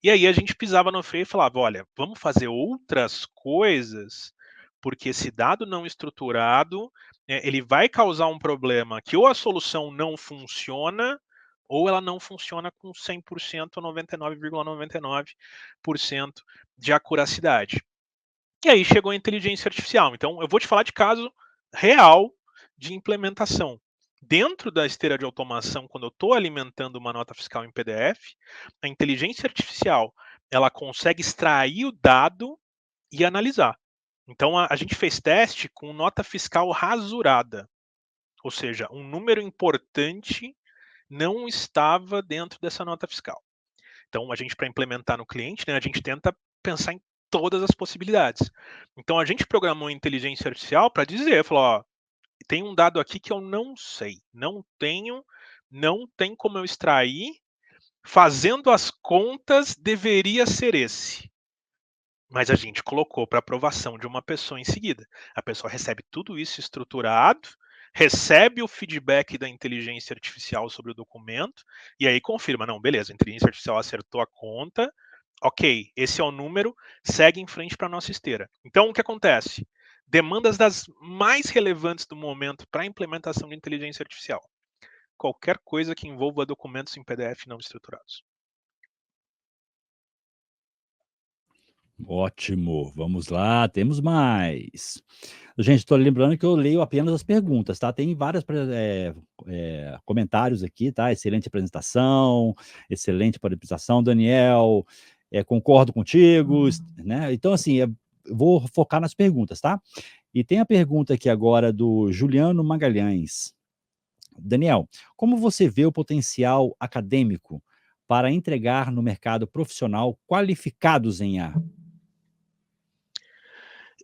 Speaker 2: E aí a gente pisava no freio e falava, olha, vamos fazer outras coisas, porque esse dado não estruturado, ele vai causar um problema que ou a solução não funciona, ou ela não funciona com 100% ou 99,99% de acuracidade. E aí chegou a inteligência artificial. Então, eu vou te falar de caso real de implementação. Dentro da esteira de automação, quando eu estou alimentando uma nota fiscal em PDF, a inteligência artificial ela consegue extrair o dado e analisar. Então, a gente fez teste com nota fiscal rasurada, ou seja, um número importante não estava dentro dessa nota fiscal. Então, a gente, para implementar no cliente, né, a gente tenta pensar em todas as possibilidades. Então, a gente programou a inteligência artificial para dizer, falou, ó, tem um dado aqui que eu não sei, não tem como eu extrair, fazendo as contas deveria ser esse. Mas a gente colocou para aprovação de uma pessoa em seguida. A pessoa recebe tudo isso estruturado, recebe o feedback da inteligência artificial sobre o documento, e aí confirma, não, beleza, a inteligência artificial acertou a conta, ok, esse é o número, segue em frente para a nossa esteira. Então, o que acontece? Demandas das mais relevantes do momento para a implementação de inteligência artificial. Qualquer coisa que envolva documentos em PDF não estruturados.
Speaker 1: Ótimo, vamos lá, temos mais. Gente, estou lembrando que eu leio apenas as perguntas, tá? Tem vários comentários aqui, tá? Excelente apresentação, excelente apresentação, Daniel. Concordo contigo, né? Então, assim, vou focar nas perguntas, tá? E tem a pergunta aqui agora do Juliano Magalhães. Daniel, como você vê o potencial acadêmico para entregar no mercado profissional qualificados em IA?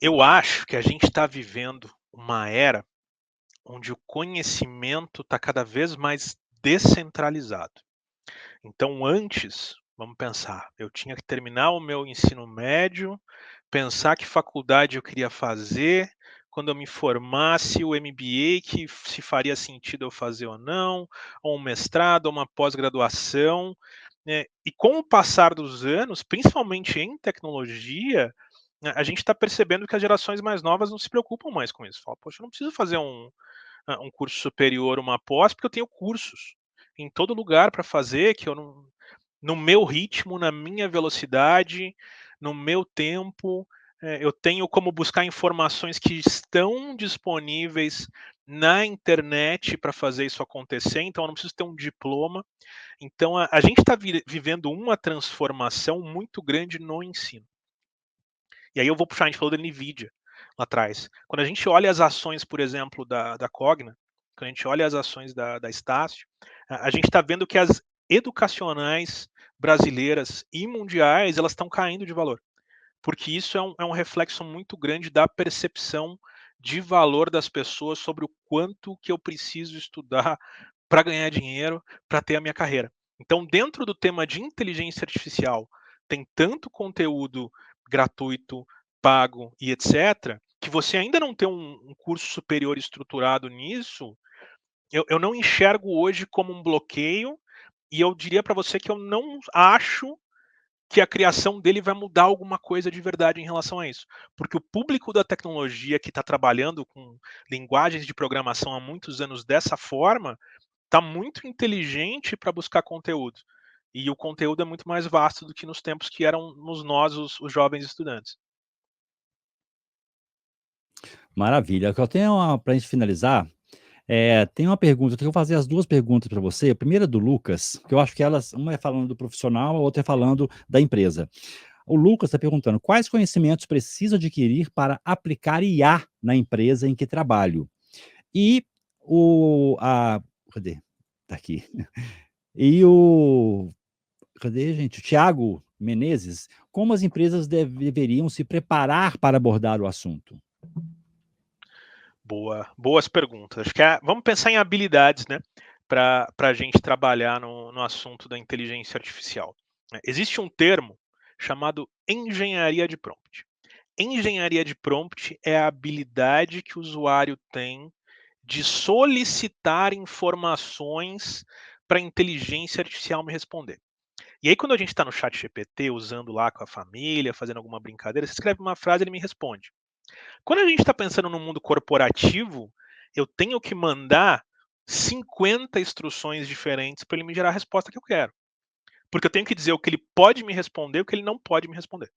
Speaker 2: Eu acho que a gente está vivendo uma era onde o conhecimento está cada vez mais descentralizado. Então, antes, vamos pensar, eu tinha que terminar o meu ensino médio, pensar que faculdade eu queria fazer, quando eu me formasse, o MBA, que se faria sentido eu fazer ou não, ou um mestrado, ou uma pós-graduação. Né? E com o passar dos anos, principalmente em tecnologia, né, a gente está percebendo que as gerações mais novas não se preocupam mais com isso. Fala, poxa, eu não preciso fazer um curso superior, uma pós, porque eu tenho cursos em todo lugar para fazer, que eu não, no meu ritmo, na minha velocidade, no meu tempo, eu tenho como buscar informações que estão disponíveis na internet para fazer isso acontecer, então eu não preciso ter um diploma. Então a gente está vivendo uma transformação muito grande no ensino. E aí eu vou puxar, a gente falou da NVIDIA lá atrás. Quando a gente olha as ações, por exemplo, da Cogna, quando a gente olha as ações da Estácio, a gente está vendo que as educacionais brasileiras e mundiais, elas estão caindo de valor, porque isso é um reflexo muito grande da percepção de valor das pessoas sobre o quanto que eu preciso estudar para ganhar dinheiro, para ter a minha carreira. Então, dentro do tema de inteligência artificial, tem tanto conteúdo gratuito, pago e etc., que você ainda não tem um curso superior estruturado nisso, eu não enxergo hoje como um bloqueio, e eu diria para você que eu não acho que a criação dele vai mudar alguma coisa de verdade em relação a isso. Porque o público da tecnologia que está trabalhando com linguagens de programação há muitos anos dessa forma, está muito inteligente para buscar conteúdo. E o conteúdo é muito mais vasto do que nos tempos que eram nos nós, os jovens estudantes.
Speaker 1: Maravilha. O que eu tenho para a gente finalizar, tem uma pergunta, eu tenho que fazer as 2 perguntas para você. A primeira é do Lucas, que eu acho que elas uma é falando do profissional, a outra é falando da empresa. O Lucas está perguntando: "Quais conhecimentos preciso adquirir para aplicar IA na empresa em que trabalho?" E o a cadê? Tá aqui. E o cadê, gente? O Thiago Menezes: "Como as empresas deveriam se preparar para abordar o assunto?"
Speaker 2: Boas perguntas. Acho que vamos pensar em habilidades, né, para a gente trabalhar no assunto da inteligência artificial. Existe um termo chamado engenharia de prompt. Engenharia de prompt é a habilidade que o usuário tem de solicitar informações para a inteligência artificial me responder. E aí, quando a gente está no chat GPT, usando lá com a família, fazendo alguma brincadeira, você escreve uma frase e ele me responde. Quando a gente está pensando no mundo corporativo, eu tenho que mandar 50 instruções diferentes para ele me gerar a resposta que eu quero. Porque eu tenho que dizer o que ele pode me responder e o que ele não pode me responder.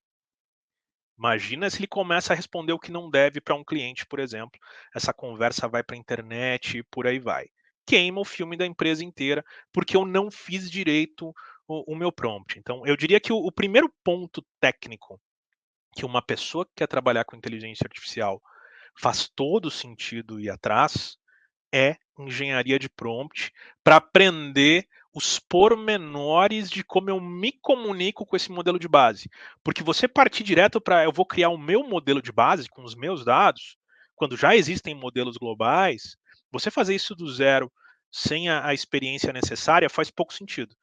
Speaker 2: Imagina se ele começa a responder o que não deve para um cliente, por exemplo. Essa conversa vai para a internet e por aí vai. Queima o filme da empresa inteira, porque eu não fiz direito o meu prompt. Então, eu diria que o primeiro ponto técnico que uma pessoa que quer trabalhar com inteligência artificial faz todo sentido ir atrás é engenharia de prompt para aprender os pormenores de como eu me comunico com esse modelo de base. Porque você partir direto para eu vou criar o meu modelo de base com os meus dados, quando já existem modelos globais, você fazer isso do zero sem a experiência necessária faz pouco sentido.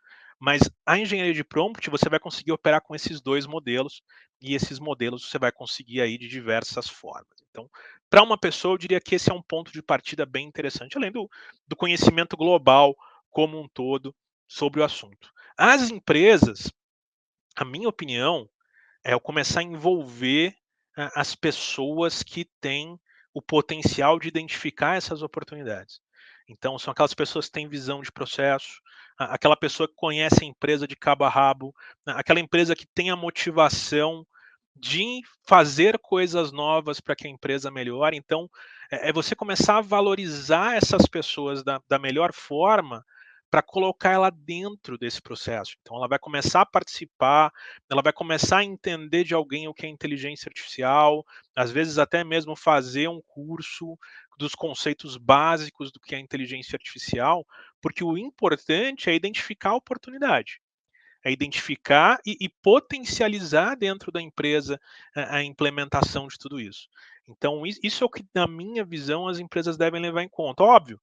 Speaker 2: Mas a engenharia de prompt você vai conseguir operar com esses dois modelos e esses modelos você vai conseguir aí de diversas formas. Então, para uma pessoa, eu diria que esse é um ponto de partida bem interessante, além do conhecimento global como um todo sobre o assunto. As empresas, a minha opinião, é eu começar a envolver as pessoas que têm o potencial de identificar essas oportunidades. Então, são aquelas pessoas que têm visão de processo, aquela pessoa que conhece a empresa de cabo a rabo, aquela empresa que tem a motivação de fazer coisas novas para que a empresa melhore. Então, é você começar a valorizar essas pessoas da melhor forma para colocar ela dentro desse processo. Então, ela vai começar a participar, ela vai começar a entender de alguém o que é inteligência artificial, às vezes até mesmo fazer um curso dos conceitos básicos do que é inteligência artificial, porque o importante é identificar a oportunidade. É identificar e potencializar dentro da empresa a implementação de tudo isso. Então, isso é o que, na minha visão, as empresas devem levar em conta. Óbvio,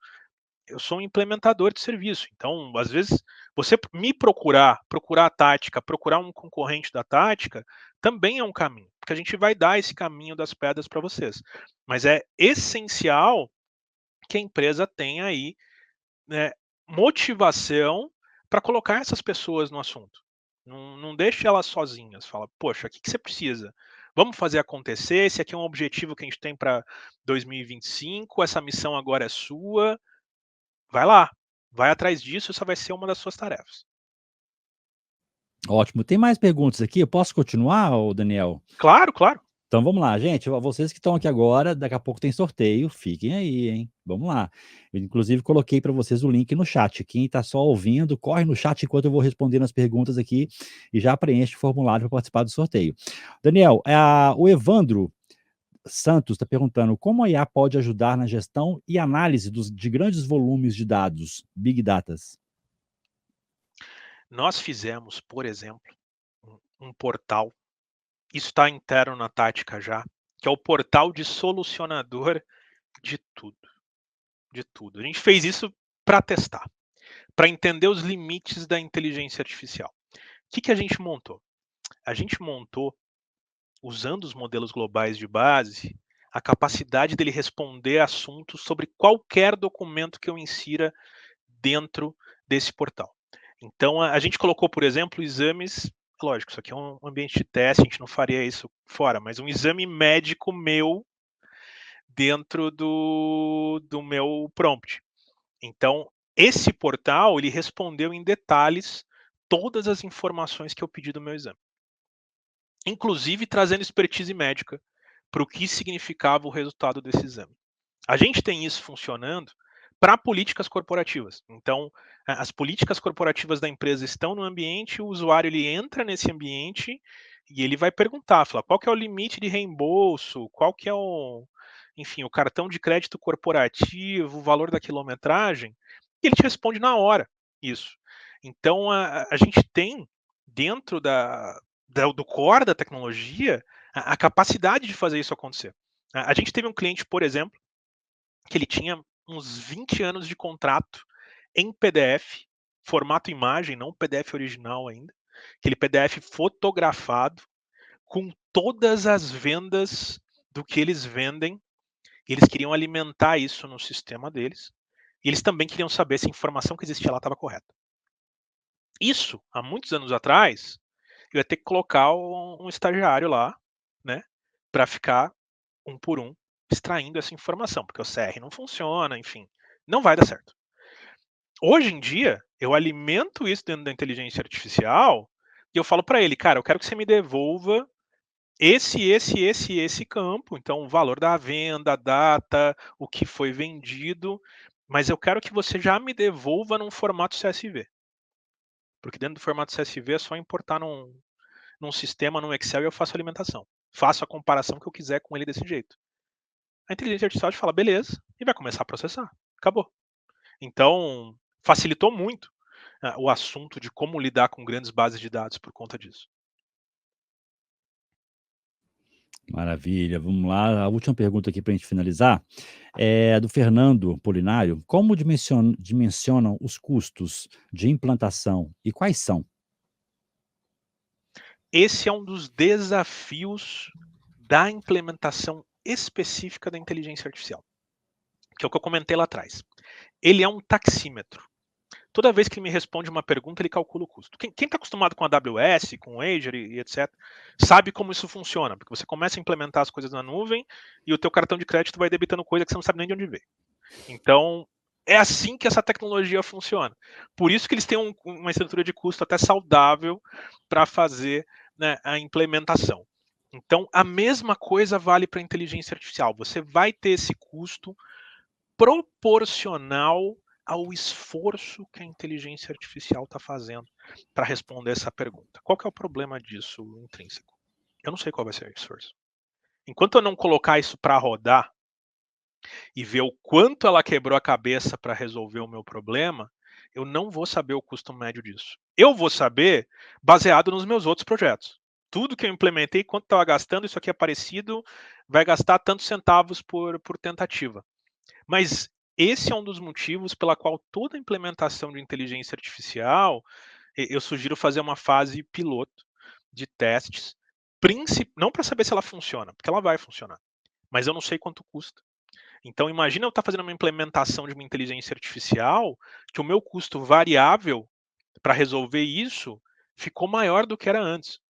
Speaker 2: eu sou um implementador de serviço, então, às vezes, você me procurar a tática, procurar um concorrente da tática, também é um caminho, porque a gente vai dar esse caminho das pedras para vocês. Mas é essencial que a empresa tenha aí, né, motivação para colocar essas pessoas no assunto. Não deixe elas sozinhas. Fala, poxa, o que, que você precisa? Vamos fazer acontecer. Esse aqui é um objetivo que a gente tem para 2025. Essa missão agora é sua. Vai lá, vai atrás disso. Essa vai ser uma das suas tarefas.
Speaker 1: Ótimo. Tem mais perguntas aqui, eu posso continuar, ô Daniel?
Speaker 2: Claro, claro.
Speaker 1: Então vamos lá, gente, vocês que estão aqui agora, daqui a pouco tem sorteio, fiquem aí, hein. Vamos lá. Eu inclusive coloquei para vocês o link no chat, quem está só ouvindo, corre no chat enquanto eu vou respondendo as perguntas aqui, e já preenche o formulário para participar do sorteio. Daniel, o Evandro Santos está perguntando como a IA pode ajudar na gestão e análise de grandes volumes de dados, Big Datas.
Speaker 2: Nós fizemos, por exemplo, um portal, isso está interno na Tática já, que é o portal de solucionador de tudo, de tudo. A gente fez isso para testar, para entender os limites da inteligência artificial. O que a gente montou? A gente montou, usando os modelos globais de base, a capacidade dele responder assuntos sobre qualquer documento que eu insira dentro desse portal. Então, a gente colocou, por exemplo, exames. Lógico, isso aqui é um ambiente de teste, a gente não faria isso fora, mas um exame médico meu dentro do meu prompt. Então, esse portal, ele respondeu em detalhes todas as informações que eu pedi do meu exame, inclusive trazendo expertise médica para o que significava o resultado desse exame. A gente tem isso funcionando para políticas corporativas. Então, as políticas corporativas da empresa estão no ambiente, o usuário ele entra nesse ambiente e ele vai perguntar, falar, qual que é o limite de reembolso, qual que é o, enfim, o cartão de crédito corporativo, o valor da quilometragem, e ele te responde na hora isso. Então, a gente tem dentro do core da tecnologia a capacidade de fazer isso acontecer. A gente teve um cliente, por exemplo, que ele tinha uns 20 anos de contrato em PDF, formato imagem, não PDF original ainda, aquele PDF fotografado com todas as vendas do que eles vendem. Eles queriam alimentar isso no sistema deles. E eles também queriam saber se a informação que existia lá estava correta. Isso, há muitos anos atrás, eu ia ter que colocar um estagiário lá, né, para ficar um por um extraindo essa informação, porque o CR não funciona, enfim, não vai dar certo. Hoje em dia, eu alimento isso dentro da inteligência artificial e eu falo para ele, cara, eu quero que você me devolva esse campo, então o valor da venda, a data, o que foi vendido, mas eu quero que você já me devolva num formato CSV. Porque dentro do formato CSV é só importar num sistema, num Excel e eu faço a alimentação. Faço a comparação que eu quiser com ele desse jeito. A inteligência artificial te fala, beleza, e vai começar a processar. Acabou. Então, facilitou muito o assunto de como lidar com grandes bases de dados por conta disso.
Speaker 1: Maravilha, vamos lá. A última pergunta aqui para a gente finalizar é do Fernando Polinário. Como dimensionam os custos de implantação e quais são?
Speaker 2: Esse é um dos desafios da implementação específica da inteligência artificial, que é o que eu comentei lá atrás. Ele é um taxímetro. Toda vez que ele me responde uma pergunta, ele calcula o custo. Quem está acostumado com a AWS, com o Azure e etc., sabe como isso funciona, porque você começa a implementar as coisas na nuvem e o teu cartão de crédito vai debitando coisa que você não sabe nem de onde veio. Então, é assim que essa tecnologia funciona. Por isso que eles têm uma estrutura de custo até saudável para fazer, né, a implementação. Então, a mesma coisa vale para a inteligência artificial. Você vai ter esse custo proporcional ao esforço que a inteligência artificial está fazendo para responder essa pergunta. Qual que é o problema disso intrínseco? Eu não sei qual vai ser o esforço. Enquanto eu não colocar isso para rodar e ver o quanto ela quebrou a cabeça para resolver o meu problema, eu não vou saber o custo médio disso. Eu vou saber baseado nos meus outros projetos. Tudo que eu implementei, quanto estava gastando, isso aqui é parecido, vai gastar tantos centavos por tentativa. Mas esse é um dos motivos pela qual toda implementação de inteligência artificial, eu sugiro fazer uma fase piloto de testes, não para saber se ela funciona, porque ela vai funcionar, mas eu não sei quanto custa. Então imagina eu estar fazendo uma implementação de uma inteligência artificial, que o meu custo variável para resolver isso ficou maior do que era antes.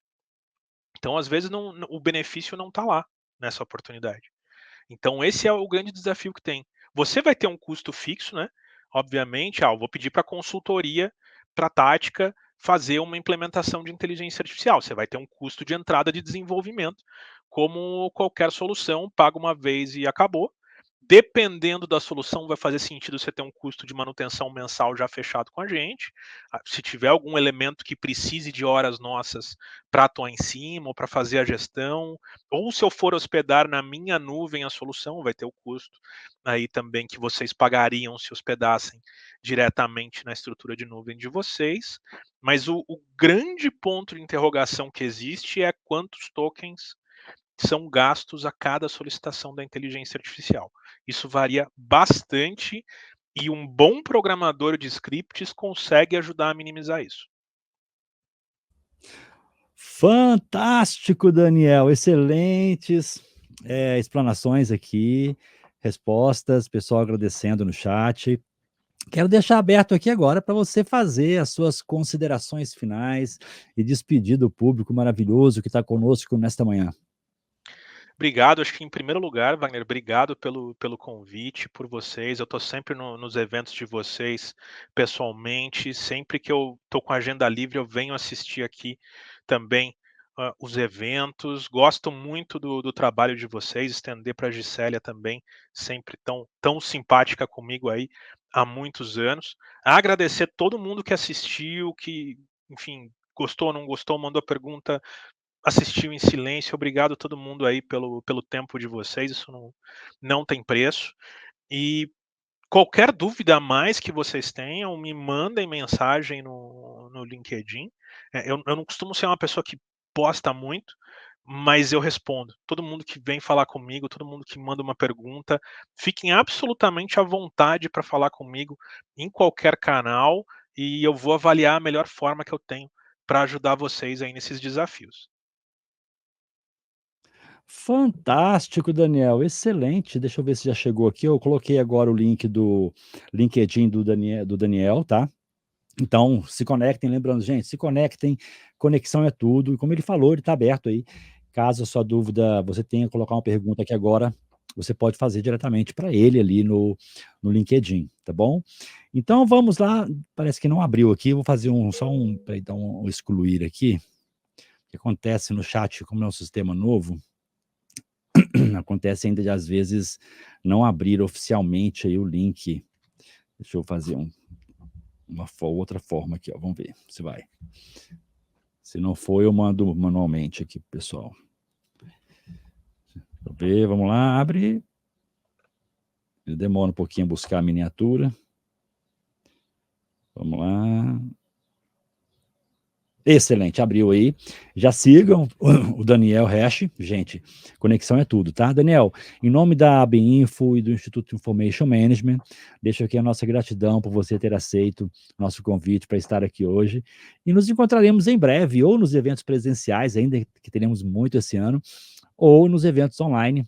Speaker 2: Então às vezes o benefício não está lá nessa oportunidade. Então esse é o grande desafio que tem. Você vai ter um custo fixo, né? Obviamente, eu vou pedir para a consultoria, para a Tática, fazer uma implementação de inteligência artificial. Você vai ter um custo de entrada de desenvolvimento, como qualquer solução, paga uma vez e acabou. Dependendo da solução, vai fazer sentido você ter um custo de manutenção mensal já fechado com a gente. Se tiver algum elemento que precise de horas nossas para atuar em cima ou para fazer a gestão, ou se eu for hospedar na minha nuvem a solução, vai ter o custo aí também que vocês pagariam se hospedassem diretamente na estrutura de nuvem de vocês. Mas o grande ponto de interrogação que existe é quantos tokens são gastos a cada solicitação da inteligência artificial. Isso varia bastante e um bom programador de scripts consegue ajudar a minimizar isso.
Speaker 1: Fantástico, Daniel. Excelentes, explanações aqui, respostas, pessoal agradecendo no chat. Quero deixar aberto aqui agora para você fazer as suas considerações finais e despedir do público maravilhoso que está conosco nesta manhã.
Speaker 2: Obrigado, acho que em primeiro lugar, Wagner, obrigado pelo convite, por vocês. Eu estou sempre nos eventos de vocês pessoalmente. Sempre que eu estou com a agenda livre, eu venho assistir aqui também os eventos. Gosto muito do trabalho de vocês, estender para a Gisélia também, sempre tão simpática comigo aí há muitos anos. Agradecer todo mundo que assistiu, que, enfim, gostou ou não gostou, mandou pergunta, assistiu em silêncio. Obrigado a todo mundo aí pelo tempo de vocês, isso não tem preço. E qualquer dúvida a mais que vocês tenham, me mandem mensagem no LinkedIn. Eu não costumo ser uma pessoa que posta muito, mas eu respondo. Todo mundo que vem falar comigo, todo mundo que manda uma pergunta, fiquem absolutamente à vontade para falar comigo em qualquer canal e eu vou avaliar a melhor forma que eu tenho para ajudar vocês aí nesses desafios.
Speaker 1: Fantástico, Daniel, excelente. Deixa eu ver se já chegou aqui. Eu coloquei agora o link do LinkedIn do Daniel, tá? Então, se conectem, lembrando, gente, se conectem, conexão é tudo. E como ele falou, ele está aberto aí. Caso a sua dúvida, você tenha que colocar uma pergunta aqui agora, você pode fazer diretamente para ele ali no LinkedIn, tá bom? Então vamos lá, parece que não abriu aqui, vou fazer peraí, dar um excluir aqui. O que acontece no chat, como é um sistema novo, acontece ainda de às vezes não abrir oficialmente aí o link. Deixa eu fazer outra forma aqui, ó. Vamos ver se vai. Se não for, eu mando manualmente aqui pro pessoal. Deixa eu ver, vamos lá, abre. Ele demora um pouquinho a buscar a miniatura. Vamos lá. Excelente, abriu aí. Já sigam o Daniel Hash. Gente, conexão é tudo, tá? Daniel, em nome da ABInfo e do Instituto Information Management, deixo aqui a nossa gratidão por você ter aceito nosso convite para estar aqui hoje. E nos encontraremos em breve, ou nos eventos presenciais, ainda que teremos muito esse ano, ou nos eventos online,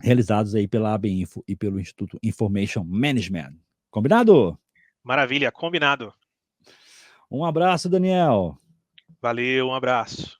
Speaker 1: realizados aí pela ABInfo e pelo Instituto Information Management. Combinado?
Speaker 2: Maravilha, combinado.
Speaker 1: Um abraço, Daniel.
Speaker 2: Valeu, um abraço.